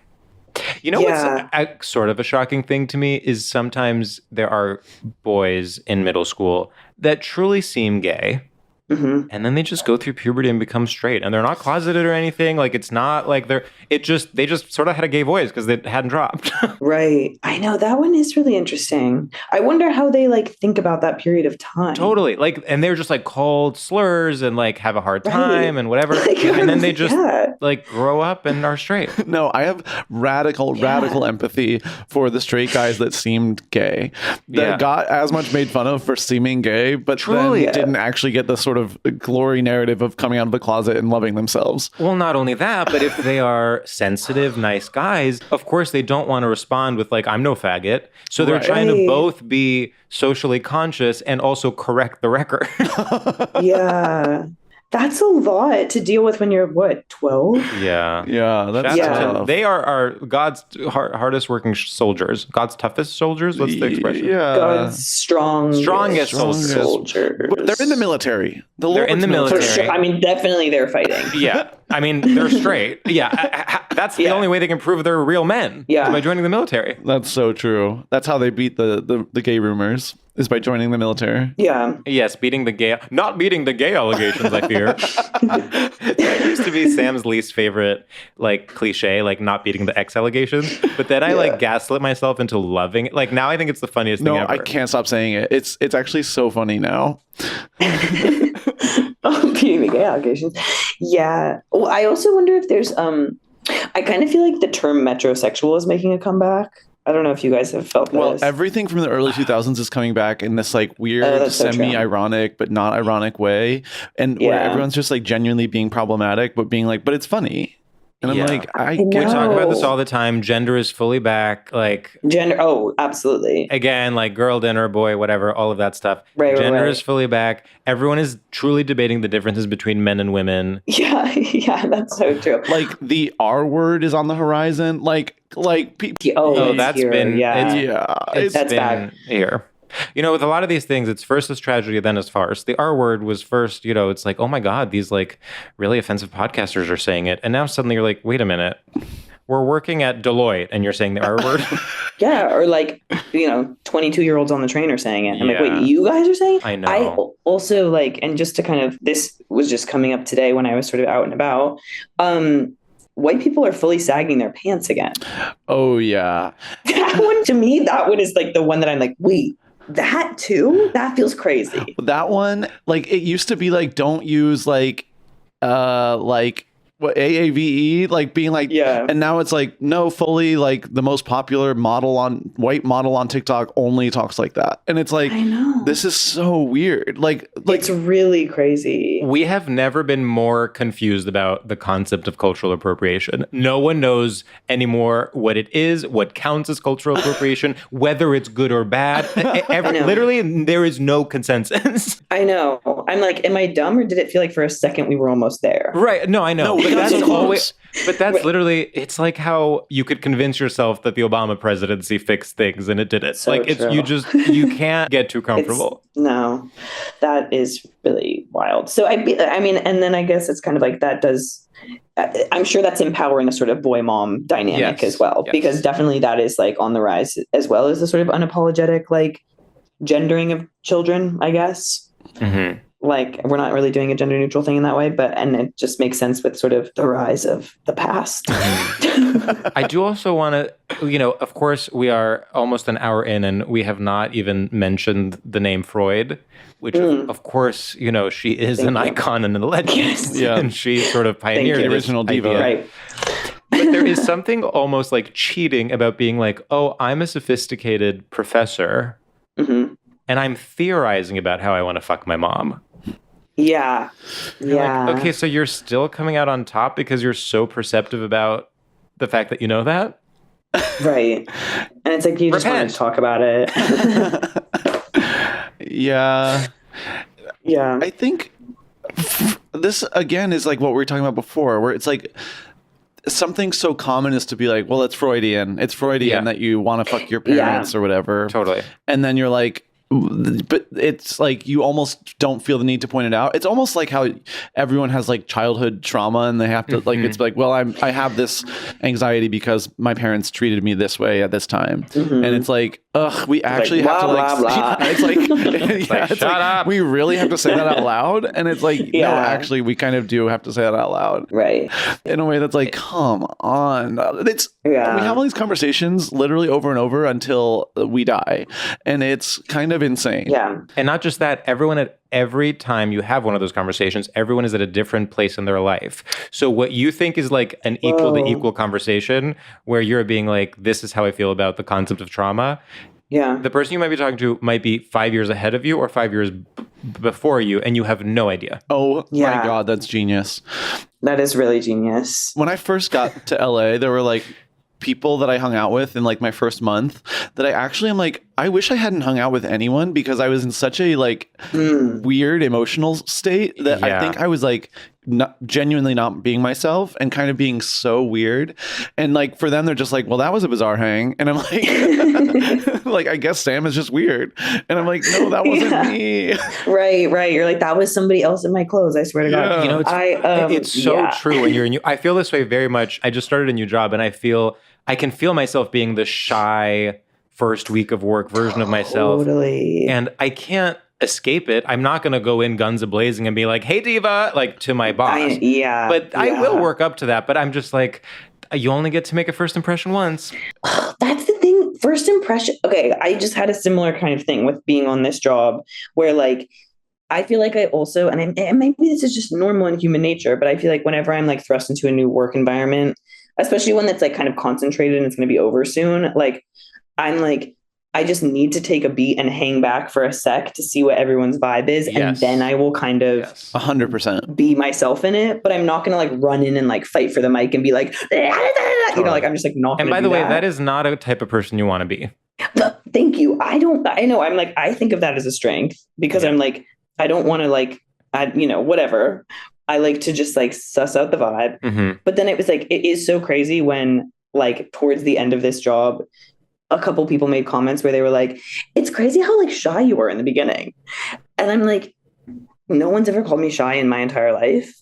You know what's sort of a shocking thing to me is sometimes there are boys in middle school that truly seem gay. Mm-hmm. And then they just go through puberty and become straight, and they're not closeted or anything. Like, it's not like they just sort of had a gay voice because they hadn't dropped. Right. I know that one is really interesting. I wonder how they like think about that period of time. Totally. Like, and they're just like called slurs and like have a hard time and whatever. And then they just like grow up and are straight. No, I have radical empathy for the straight guys that seemed gay, that got as much made fun of for seeming gay, but then didn't actually get the sort of glory narrative of coming out of the closet and loving themselves. Well, not only that, but if they are sensitive, nice guys, of course they don't want to respond with like, I'm no faggot. So they're trying to both be socially conscious and also correct the record. Yeah. That's a lot to deal with when you're, 12? Yeah. Yeah, that's tough. They are God's hardest working soldiers. God's toughest soldiers? What's the expression? Yeah. God's strongest soldiers. But they're in the military. They're in the military. For sure. I mean, definitely they're fighting. Yeah. I mean, they're straight. Yeah. That's the only way they can prove they're real men. Yeah. By joining the military. That's so true. That's how they beat the gay rumors, is by joining the military. Yeah. Yes, not beating the gay allegations, I fear. That used to be Sam's least favorite, like, cliche, like, not beating the ex allegations. But then I, like, gaslit myself into loving it. Like, now I think it's the funniest thing ever. No, I can't stop saying it. It's actually so funny now. Beating the gay allegations. Yeah. Well, I also wonder if there's, I kind of feel like the term metrosexual is making a comeback. I don't know if you guys have felt this. Well, everything from the early 2000s is coming back in this like weird, semi-ironic, but not ironic way. And where everyone's just like genuinely being problematic, but being like, but it's funny. And I'm like, we talk about this all the time. Gender is fully back. Like gender. Oh, absolutely. Again, like girl dinner, boy, whatever, all of that stuff. Gender is fully back. Everyone is truly debating the differences between men and women. Yeah, that's so true. Like the R word is on the horizon. Like people. That's here. been It's been back here. You know, with a lot of these things, it's first as tragedy, then as farce. The R word was first, you know, it's like, oh my God, these like really offensive podcasters are saying it. And now suddenly you're like, wait a minute, we're working at Deloitte and you're saying the R word? Yeah, or like, 22-year-olds on the train are saying it. I'm like, wait, you guys are saying it? I know. I also like, and just to kind of, this was just coming up today when I was sort of out and about. white people are fully sagging their pants again. Oh yeah. That one, to me, that one is like the one that I'm like, wait, that too? That feels crazy. That one, like it used to be like, don't use like what AAVE, like being like, Yeah. and now it's like, no, fully like the most popular white model on TikTok only talks like that. And it's like, I know. this is so weird. Like It's really crazy. We have never been more confused about the concept of cultural appropriation. No one knows anymore what it is, what counts as cultural appropriation, whether it's good or bad. Literally, there is no consensus. I know. I'm like, am I dumb, or did it feel like for a second we were almost there? Right. No, I know. No, but that's so always. But that's Right. literally, it's like how you could convince yourself that the Obama presidency fixed things and it didn't. So like, it's true. you can't get too comfortable. No, that is really wild. So I mean, and then I guess it's kind of like that does. I'm sure that's empowering a sort of boy mom dynamic Yes. as well, Yes. because definitely that is like on the rise, as well as the sort of unapologetic like gendering of children, I guess. Mm-hmm. Like we're not really doing a gender neutral thing in that way, and it just makes sense with sort of the rise of the past. I do also want to, of course, we are almost an hour in and we have not even mentioned the name Freud, which, of course, she is an icon and a legend. Yes. Yeah. And she sort of pioneered you. this Original diva. idea. Right. But there is something almost like cheating about being like, oh, I'm a sophisticated professor Mm-hmm. and I'm theorizing about how I want to fuck my mom. Yeah. Yeah. Like, okay, so you're still coming out on top because you're so perceptive about the fact that you know that? Right. And it's like you just want Repent. to talk about it. Yeah. Yeah. I think this again is like what we were talking about before, where it's like something so common is to be like, well, it's Freudian. It's Freudian that you want to fuck your parents or whatever. Totally. And then you're like, but it's like you almost don't feel the need to point it out. It's almost like how everyone has like childhood trauma and they have to like, it's like, well, I have this anxiety because my parents treated me this way at this time. And it's like, ugh, we actually have to like, blah, blah. it's like, yeah, it's shut like, up. we really have to say that out loud. And it's like, no, Yeah. actually we kind of do have to say that out loud Right. in a way that's like, come on. It's, Yeah. we have all these conversations literally over and over until we die. And it's kind of insane. Yeah. And not just that, every time you have one of those conversations, everyone is at a different place in their life. So what you think is like an equal to equal conversation where you're being like, this is how I feel about the concept of trauma. Yeah. The person you might be talking to might be 5 years ahead of you or 5 years before you, and you have no idea. Oh Yeah. my God, that's genius. That is really genius. When I first got to LA, there were like people that I hung out with in like my first month that I actually am like, I wish I hadn't hung out with anyone because I was in such a like weird emotional state that I Yeah. think I was like genuinely not being myself and kind of being so weird. And like for them, they're just like, well, that was a bizarre hang. And I'm like, like, I guess Sam is just weird. And I'm like, no, that wasn't me. Right. You're like, that was somebody else in my clothes. I swear to God. Yeah. It's so true when you're in. I feel this way very much. I just started a new job, and I can feel myself being the shy first week of work version of myself, Totally. and I can't escape it. I'm not going to go in guns a-blazing and be like, "Hey, diva," like to my boss. But I will work up to that. But I'm just like, you only get to make a first impression once. That's the thing. First impression. Okay, I just had a similar kind of thing with being on this job where like I feel like I also, and maybe this is just normal in human nature, but I feel like whenever I'm like thrust into a new work environment, especially one that's like kind of concentrated and it's going to be over soon, like I'm like, I just need to take a beat and hang back for a sec to see what everyone's vibe is. Yes. And then I will kind of 100%. be myself in it, but I'm not going to like run in and like fight for the mic and be like, you know, like I'm just like not. And by the way, that is not a type of person you want to be. Thank you. I know. I'm like, I think of that as a strength because I'm like, I don't want to like, whatever. I like to just like suss out the vibe. Mm-hmm. But then it was like, it is so crazy when like towards the end of this job, a couple people made comments where they were like, it's crazy how like shy you were in the beginning. And I'm like, no one's ever called me shy in my entire life.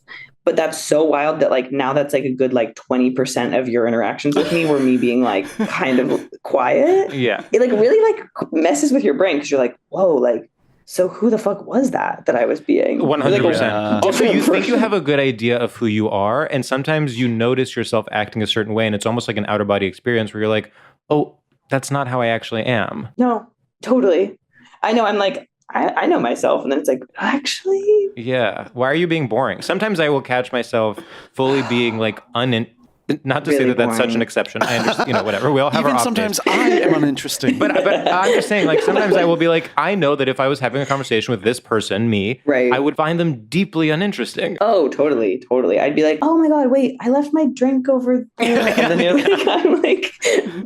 But that's so wild that like now that's like a good like 20% of your interactions with me were me being like kind of quiet. Yeah. It like really like messes with your brain because you're like, whoa, like so who the fuck was that I was being? 100%. Also, you think you have a good idea of who you are, and sometimes you notice yourself acting a certain way, and it's almost like an outer body experience where you're like, oh, that's not how I actually am. No, totally. I know. I'm like, I know myself. And then it's like, actually? Yeah. Why are you being boring? Sometimes I will catch myself fully being like not to Really say that that's such boring. an exception. I understand, whatever. We all have Even our off sometimes days. I am uninteresting. But I'm just saying, like, sometimes I will be like, I know that if I was having a conversation with this person, me, Right. I would find them deeply uninteresting. Oh, totally. I'd be like, oh my God, wait, I left my drink over there. And then you're like, I'm like,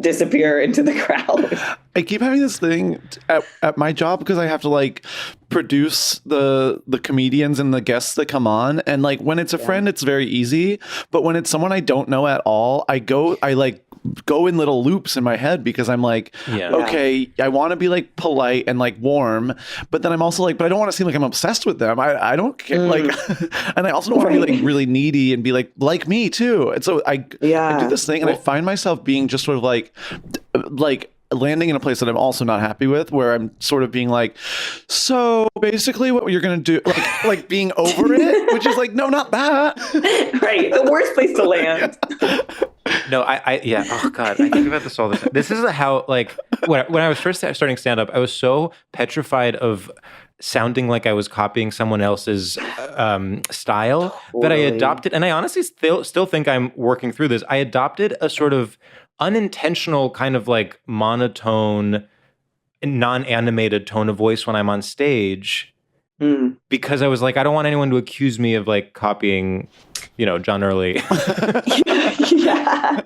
disappear into the crowd. I keep having this thing at my job because I have to like produce the comedians and the guests that come on, and like when it's a friend it's very easy, but when it's someone I don't know at all, I go in little loops in my head because I'm like, okay, I want to be like polite and like warm, but then I'm also like, but I don't want to seem like I'm obsessed with them. I don't care, like, and I also don't want to be like really needy and be like me too. And so I do this thing and I find myself being just sort of like landing in a place that I'm also not happy with, where I'm sort of being like, so basically what you're going to do, like being over it, which is like, no, not that. Right. The worst place to land. No, oh God, I think about this all the time. This is how, like, when I was first starting stand-up, I was so petrified of sounding like I was copying someone else's style that I adopted, and I honestly still think I'm working through this. I adopted a sort of unintentional kind of like monotone, non-animated tone of voice when I'm on stage, because I was like, I don't want anyone to accuse me of like copying, John Early. Yeah.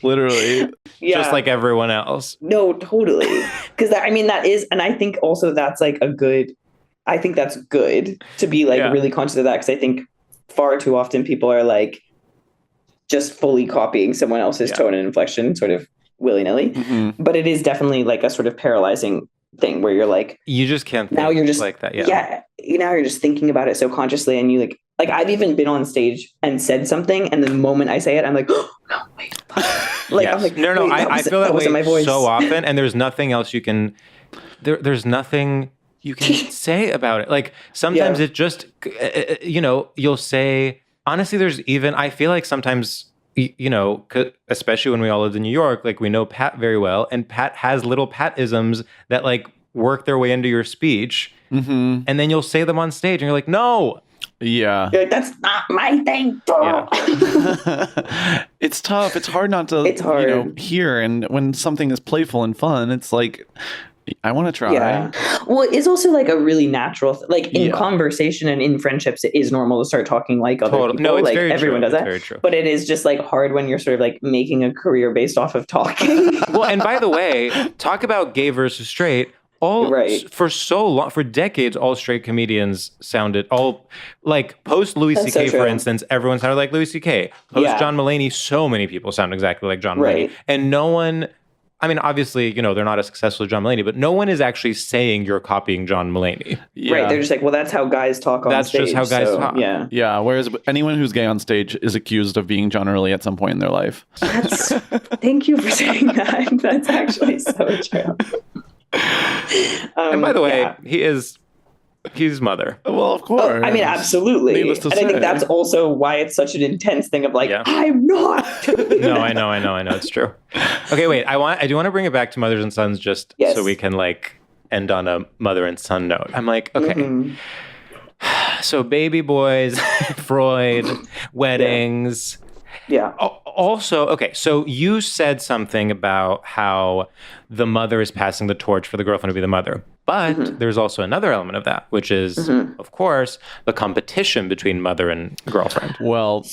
Literally. Yeah. Just like everyone else. No, totally. Because that is, and I think also that's like I think that's good to be like really conscious of that, because I think far too often people are like just fully copying someone else's tone and inflection sort of willy-nilly. Mm-hmm. But it is definitely like a sort of paralyzing thing where you're like, you just can't think now you're just like that. Now you're just thinking about it so consciously, and you like I've even been on stage and said something, and the moment I say it, I'm like, oh no, wait. Like, I'm like, no, I feel that way my voice so often, and there's nothing else you can. There's nothing you can say about it. Like sometimes it just, you'll say. Honestly, there's even, I feel like sometimes, especially when we all lived in New York, like we know Pat very well, and Pat has little Pat-isms that like work their way into your speech, and then you'll say them on stage, and you're like, no. Yeah. You're like, that's not my thing. Yeah. It's tough. It's hard not to, hear. And when something is playful and fun, it's like, I want to try. Yeah. Well, it's also like a really natural, like in conversation and in friendships, it is normal to start talking like other people. No, it's like very everyone true. does that. Very true. But it is just like hard when you're sort of like making a career based off of talking. Well, and by the way, talk about gay versus straight. For so long, for decades, all straight comedians sounded like post Louis C.K. for instance, everyone sounded like Louis C.K. Post John Mulaney, so many people sound exactly like John Mulaney, and no one. I mean, obviously, they're not as successful as John Mulaney, but no one is actually saying you're copying John Mulaney. Yeah. Right. They're just like, well, that's how guys talk on stage. That's just how guys talk. Yeah. Yeah. Whereas anyone who's gay on stage is accused of being John Early at some point in their life. Thank you for saying that. That's actually so true. And by the way, he's mother. Well, of course. I mean, absolutely. Needless to say. I think that's also why it's such an intense thing of like, I'm not. No, I know. It's true. Okay, wait. I do want to bring it back to mothers and sons just so we can like end on a mother and son note. I'm like, okay. Mm-hmm. So baby boys, Freud, weddings. Yeah. Also, okay, so you said something about how the mother is passing the torch for the girlfriend to be the mother. But there's also another element of that, which is, of course, the competition between mother and girlfriend. Well,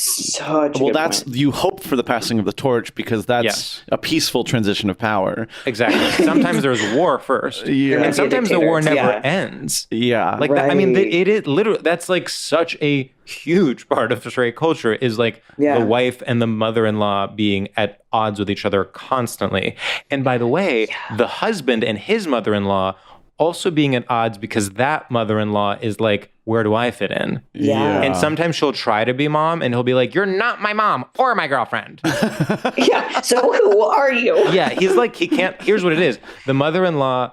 that's you hope for the passing of the torch because that's a peaceful transition of power. Exactly. Sometimes there's war first, and sometimes the war never ends. Yeah, like that, I mean, it is literally that's like such a huge part of straight culture is like the wife and the mother-in-law being at odds with each other constantly. And by the way, the husband and his mother-in-law also being at odds because that mother-in-law is like, where do I fit in? Yeah. And sometimes she'll try to be mom and he'll be like, you're not my mom or my girlfriend. So who are you? Yeah. He's like, he can't, here's what it is. The mother-in-law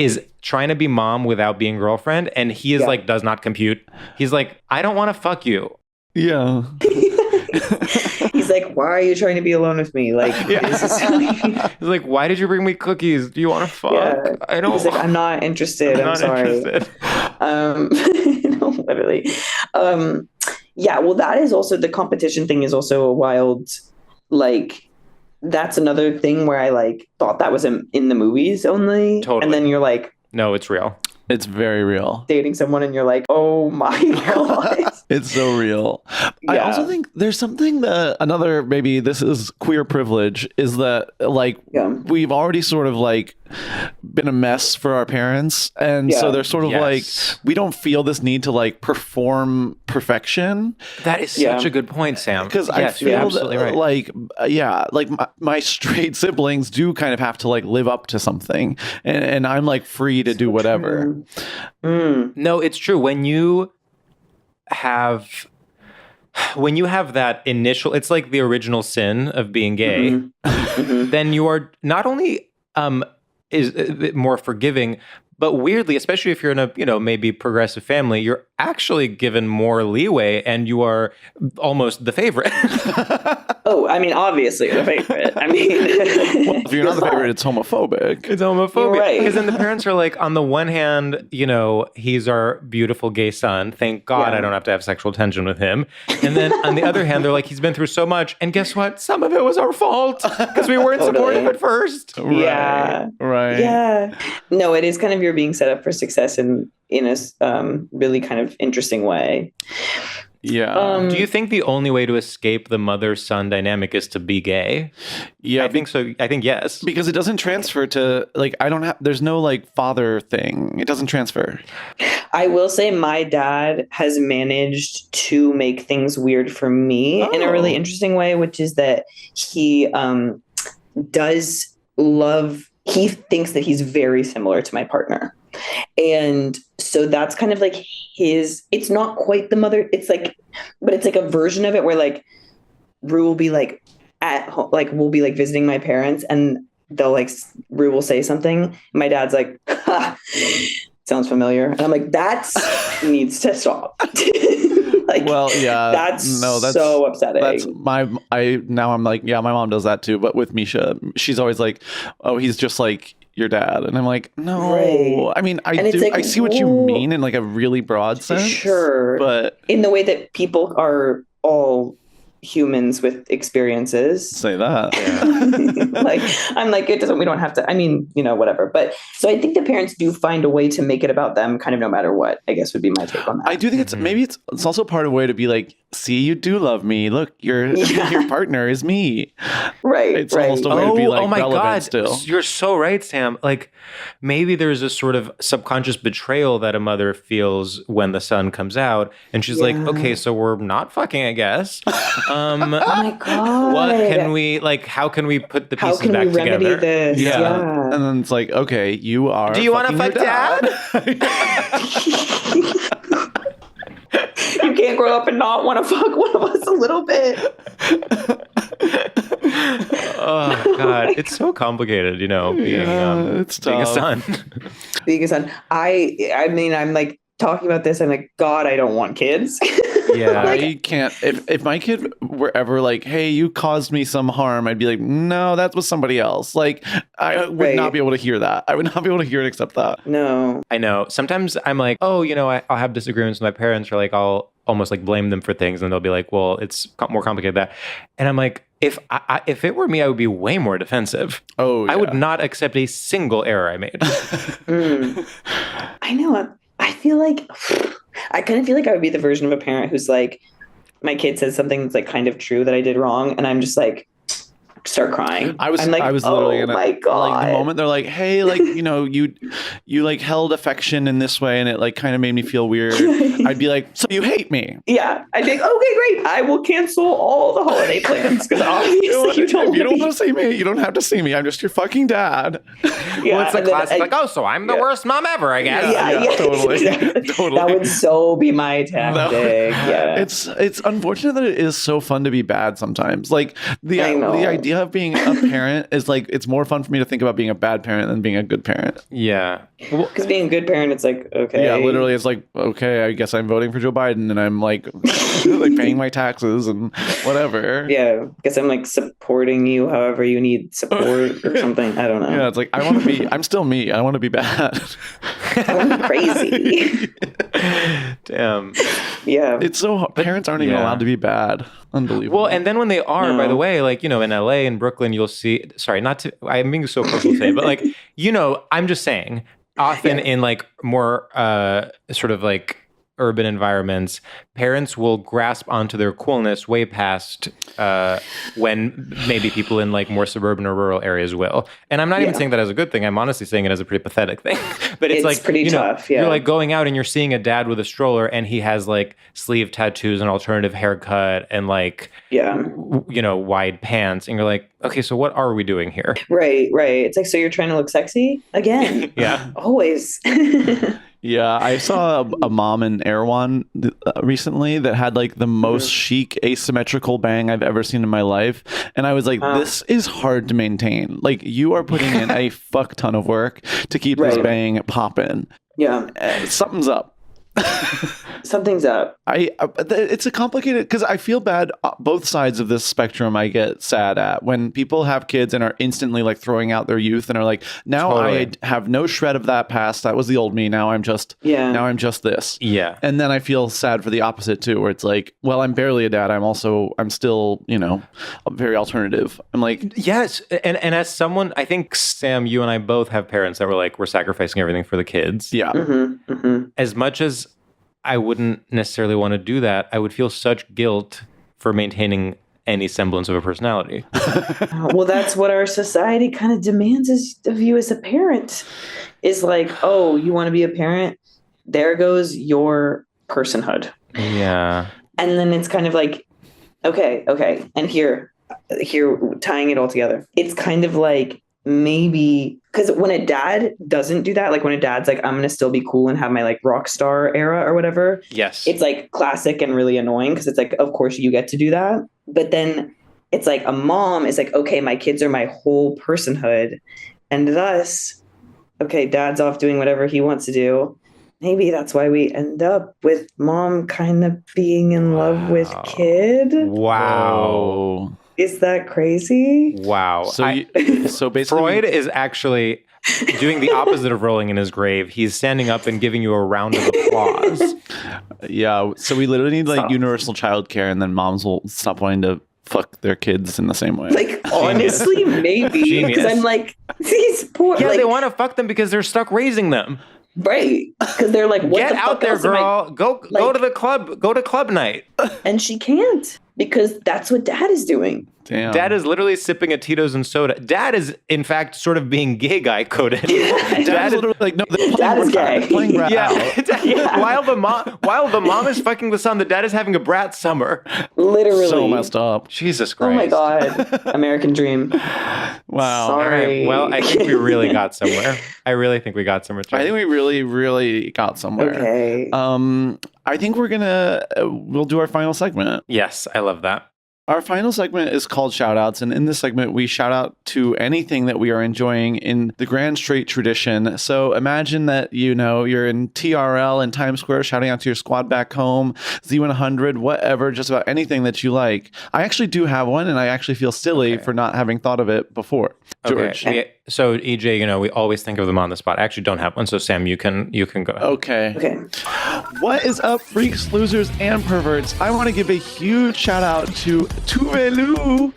is trying to be mom without being girlfriend, and he is like does not compute. He's like, I don't want to fuck you. Yeah. He's like, why are you trying to be alone with me? Like, this is He's like, why did you bring me cookies? Do you want to fuck? Yeah. I don't. He's like, I'm not interested. I'm sorry. Literally. Yeah. Well, that is also the competition thing is also a wild, like, that's another thing where I like thought that was in the movies only. Totally. And then you're like, no, it's real. It's very real. Dating someone and you're like, oh my God. It's so real. I also think there's something that another, maybe this is queer privilege, is that like we've already sort of like been a mess for our parents. And so they're sort of like, we don't feel this need to like perform perfection. That is such a good point, Sam. Because I feel absolutely that, right. like my straight siblings do kind of have to like live up to something. And I'm like free to do whatever. No, it's true. When you have that initial, it's like the original sin of being gay, then you are not only is more forgiving, but weirdly, especially if you're in a, maybe progressive family, you're actually given more leeway and you are almost the favorite. Oh, I mean, obviously you're the favorite. I mean, well, if you're not the favorite, it's homophobic. It's homophobic. Right. Because then the parents are like, on the one hand, he's our beautiful gay son. Thank God I don't have to have sexual tension with him. And then on the other hand, they're like, he's been through so much. And guess what? Some of it was our fault because we weren't supportive at first. Yeah. Right. Yeah. No, it is kind of you're being set up for success in a really kind of interesting way. Yeah. Do you think the only way to escape the mother-son dynamic is to be gay? Yeah. I think so. I think yes. Because it doesn't transfer to like, there's no like father thing. It doesn't transfer. I will say my dad has managed to make things weird for me in a really interesting way, which is that he does love, he thinks that he's very similar to my partner. And so that's kind of like it's not quite the mother, but it's like a version of it where like Rue will be like at home, like we'll be like visiting my parents and they'll like, Rue will say something. And my dad's like, ha, sounds familiar. And I'm like, that needs to stop. Like, well, yeah, that's so upsetting. That's now I'm like, yeah, my mom does that too. But with Misha, she's always like, oh, he's just like your dad. And I'm like, no, right. I mean, I see what you mean in like a really broad sense. Sure. But in the way that people are all humans with experiences. Say that. Yeah. Like, I'm like, we don't have to, I mean, whatever. But so I think the parents do find a way to make it about them kind of no matter what, I guess would be my take on that. I do think maybe it's also part of a way to be like, see, you do love me. Look, your partner is me. Right. It's almost a way to be like, oh my God, still. You're so right, Sam. Like maybe there's a sort of subconscious betrayal that a mother feels when the son comes out. And she's like, okay, so we're not fucking, I guess. Oh my God. What can we, like, how can we put the pieces back together? How can we remedy this? Yeah. And then it's like, okay, you are. Do you want to fuck dad? You can't grow up and not want to fuck one of us a little bit. Oh God, it's so complicated, being a son. Being a son. I mean, I'm like talking about this. I'm like, God, I don't want kids. Yeah, I can't. If my kid were ever like, hey, you caused me some harm, I'd be like, no, that was somebody else. Like, I would not be able to hear that. I would not be able to hear and accept that. No. I know. Sometimes I'm like, oh, I'll have disagreements with my parents, or like I'll almost like blame them for things, and they'll be like, well, it's more complicated than that. And I'm like, if it were me, I would be way more defensive. Oh, yeah. I would not accept a single error I made. I know. I kind of feel like I would be the version of a parent who's like, my kid says something that's like kind of true that I did wrong, and I'm just like, start crying. I was literally oh my God. Like the moment they're like, hey, like, you like held affection in this way and it like kind of made me feel weird. I'd be like, so you hate me. Yeah. I'd think, okay, great. I will cancel all the holiday plans because obviously you don't want to see me. You don't have to see me. I'm just your fucking dad. Yeah, well, it's a classic like, oh, so I'm the worst mom ever, I guess. Yeah, totally. Exactly. Totally. That would so be my tactic. Yeah. It's unfortunate that it is so fun to be bad sometimes. Like the idea idea of being a parent is like, it's more fun for me to think about being a bad parent than being a good parent. Yeah. Well, Because being a good parent, it's like, okay. Yeah, literally, it's like, okay, I guess I'm voting for Joe Biden, and I'm like, like paying my taxes and whatever. Yeah, because I'm like supporting you however you need support or something. I don't know. Yeah, it's like, I want to be, I'm still me. I want to be bad. I'm crazy. damn. Yeah. It's so, parents aren't even yeah. allowed to be bad. Unbelievable. Well, and then when they are, by No. the way, like, in LA and Brooklyn, you'll see, sorry, not to, I'm being so personal today, but like, I'm just saying, often in like more sort of like urban environments, parents will grasp onto their coolness way past when maybe people in like more suburban or rural areas will. And I'm not even saying that as a good thing. I'm honestly saying it as a pretty pathetic thing. But it's like pretty tough. Yeah. You're like going out and you're seeing a dad with a stroller and he has like sleeve tattoos, an alternative haircut, and like wide pants, and you're like, okay, so what are we doing here? Right. It's like, so you're trying to look sexy again? Yeah. Always. Yeah, I saw a mom in Erewhon recently that had like the most chic asymmetrical bang I've ever seen in my life. And I was like, this is hard to maintain. Like, you are putting in a fuck ton of work to keep this bang popping. Yeah. Something's up. Something's up. It's a complicated, because I feel bad. Both sides of this spectrum I get sad at, when people have kids and are instantly like throwing out their youth and are like, now I have no shred of that past. That was the old me. Now I'm just this. Yeah. And then I feel sad for the opposite too, where it's like, well, I'm barely a dad. I'm still, very alternative. I'm like, yes. And as someone, I think, Sam, you and I both have parents that were like, we're sacrificing everything for the kids. yeah. As much as I wouldn't necessarily want to do that, I would feel such guilt for maintaining any semblance of a personality. Well, that's what our society kind of demands of you as a parent. Is like, oh, you want to be a parent? There goes your personhood. Yeah. And then it's kind of like, okay. And here, tying it all together. It's kind of like, maybe because when a dad doesn't do that, like when a dad's like, I'm going to still be cool and have my like rock star era or whatever. Yes. It's like classic and really annoying because it's like, of course you get to do that. But then it's like a mom is like, okay, my kids are my whole personhood. And thus, okay, dad's off doing whatever he wants to do. Maybe that's why we end up with mom kind of being in love with kid. Wow. Is that crazy? Wow. So basically, Freud is actually doing the opposite of rolling in his grave. He's standing up and giving you a round of applause. Yeah. So we literally need like universal childcare, and then moms will stop wanting to fuck their kids in the same way. Like, honestly, maybe. Because I'm like, these poor. Yeah, like, they want to fuck them because they're stuck raising them. Right. Because they're like, what Get the fuck out there, else am I- girl. Go to the club. Go to club night. And she can't because that's what dad is doing. Damn. Dad is literally sipping a Tito's and soda. Dad is, in fact, sort of being gay guy coded. Dad is literally like, no, Dad is gay. playing brat out. Yeah. While the mom is fucking the son, the dad is having a brat summer. Literally. So messed up. Jesus Christ. Oh my God. American dream. Wow. Sorry. All right. Well, I think we really got somewhere. I really think we got somewhere. I think we really, really got somewhere. Okay. I think we'll do our final segment. Yes, I love that. Our final segment is called Shoutouts, and in this segment, we shout out to anything that we are enjoying in the Grand Straight tradition. So imagine that, you're in TRL in Times Square shouting out to your squad back home, Z100, whatever, just about anything that you like. I actually do have one, and I actually feel silly for not having thought of it before. George. Okay. So EJ, we always think of them on the spot. I actually don't have one, so Sam, you can go ahead. Okay. What is up, freaks, losers, and perverts? I want to give a huge shout out to Tuvelu,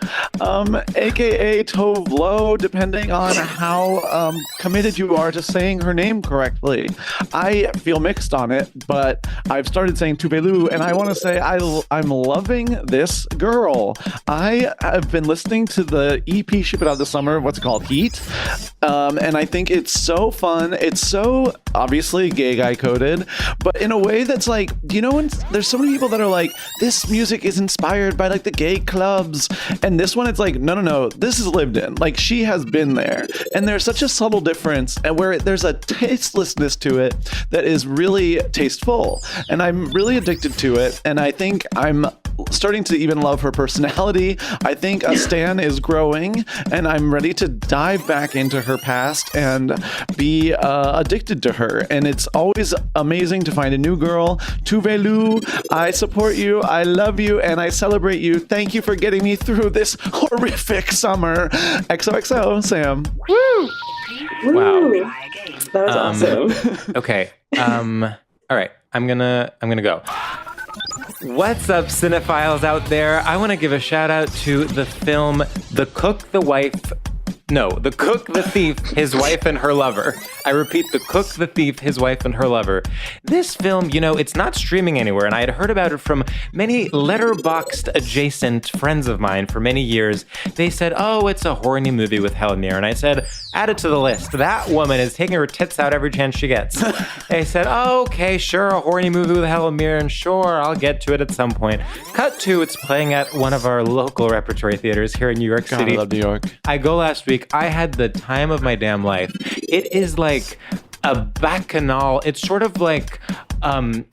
aka Tovlo, depending on how committed you are to saying her name correctly. I feel mixed on it, but I've started saying Tuvelu, and I want to say I'm loving this girl. I have been listening to the EP she put out this summer. What's it called? Heat. And I think it's so fun. It's so obviously gay guy coded, but in a way that's like, when there's so many people that are like, this music is inspired by like the gay clubs, and this one it's like, no, this is lived in. Like, she has been there, and there's such a subtle difference, and where there's a tastelessness to it that is really tasteful, and I'm really addicted to it, and I think I'm starting to even love her personality. I think a stan is growing, and I'm ready to dive back into her past and be addicted to her. And it's always amazing to find a new girl. Tuvelu, I support you, I love you, and I celebrate you. Thank you for getting me through this horrific summer. XOXO, Sam. Woo! Wow. That was awesome. Okay. All right. I'm gonna go. What's up, cinephiles out there? I want to give a shout out to the film The Cook, the Thief, His Wife and Her Lover. I repeat, The Cook, the Thief, His Wife and Her Lover. This film, it's not streaming anywhere, and I had heard about it from many letterboxed adjacent friends of mine for many years. They said, oh, it's a horny movie with Helen Mirren. And I said, add it to the list. That woman is taking her tits out every chance she gets. They said, oh, okay, sure, a horny movie with Helen Mirren. Sure, I'll get to it at some point. Cut to, it's playing at one of our local repertory theaters here in New York City. I love New York. I go last week. I had the time of my damn life. It is like a bacchanal. It's sort of like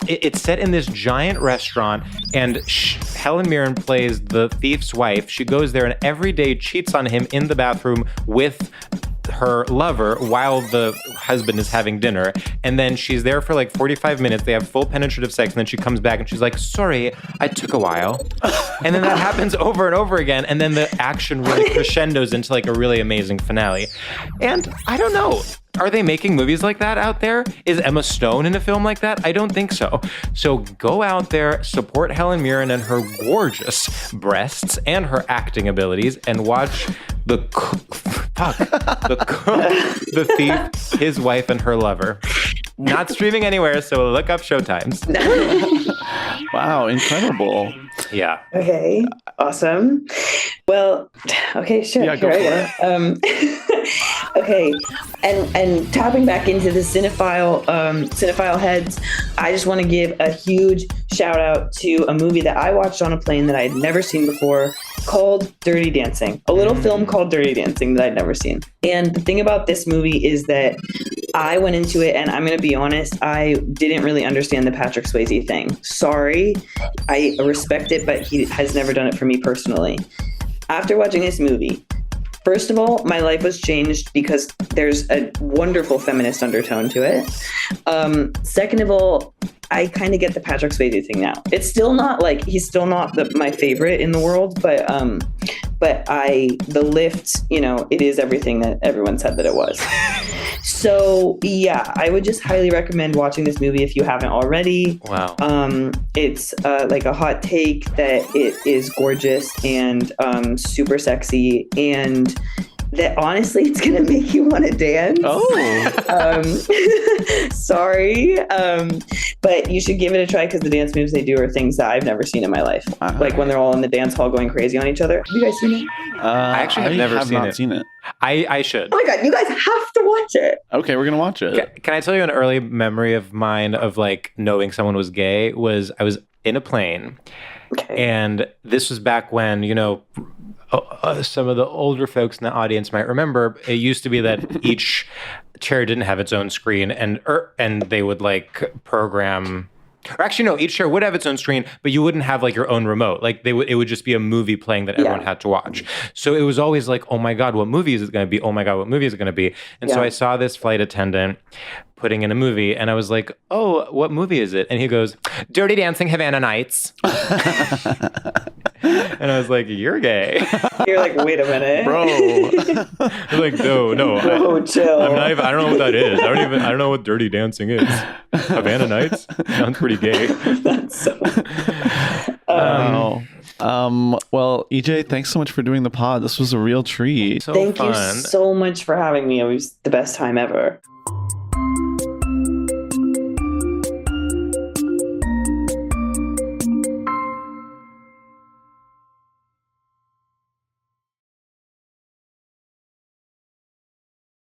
it's set in this giant restaurant, and Helen Mirren plays the thief's wife. She goes there and every day cheats on him in the bathroom with her lover while the husband is having dinner. And then she's there for like 45 minutes. They have full penetrative sex. And then she comes back and she's like, sorry, I took a while. And then that happens over and over again. And then the action really crescendos into like a really amazing finale. And I don't know. Are they making movies like that out there? Is Emma Stone in a film like that? I don't think so. So go out there, support Helen Mirren and her gorgeous breasts and her acting abilities, and watch The Thief, His Wife and Her Lover. Not streaming anywhere, so look up showtimes. Wow, incredible. Yeah. Okay, awesome. Well, okay, sure. Yeah, go here I go. Okay, and tapping back into the cinephile heads, I just want to give a huge shout out to a movie that I watched on a plane that I had never seen before, called Dirty Dancing. A little film called Dirty Dancing that I'd never seen. And the thing about this movie is that I went into it, and I'm going to be honest, I didn't really understand the Patrick Swayze thing. Sorry, I respect it, but he has never done it for me personally. After watching this movie, first of all, my life was changed because there's a wonderful feminist undertone to it. Second of all, I kind of get the Patrick Swayze thing now. It's still not like, he's still not my favorite in the world, but The Lift, it is everything that everyone said that it was. So yeah, I would just highly recommend watching this movie if you haven't already. Wow. It's like a hot take that it is gorgeous and super sexy, and that honestly it's gonna make you want to dance. Sorry, but you should give it a try because the dance moves they do are things that I've never seen in my life. Like when they're all in the dance hall going crazy on each other. Have you guys seen it? I actually have never seen it. I should. Oh my god, you guys have to watch it. Okay, we're gonna watch it. Can I tell you an early memory of mine of like knowing someone was gay? Was I was in a plane, and this was back when some of the older folks in the audience might remember. It used to be that each chair didn't have its own screen, and they would like program. Or actually, no, each chair would have its own screen, but you wouldn't have like your own remote. Like it would just be a movie playing that everyone had to watch. So it was always like, oh my God, what movie is it going to be? Oh my God, what movie is it going to be? And so I saw this flight attendant putting in a movie, and I was like, oh, what movie is it? And he goes, Dirty Dancing, Havana Nights. And I was like, you're gay. You're like, wait a minute, bro. I'm like, no, bro, chill. I don't know what that is. I don't know what Dirty Dancing is. Havana Nights sounds pretty gay. That's so. Well, EJ, thanks so much for doing the pod. This was a real treat. Thank you so much for having me. It was the best time ever.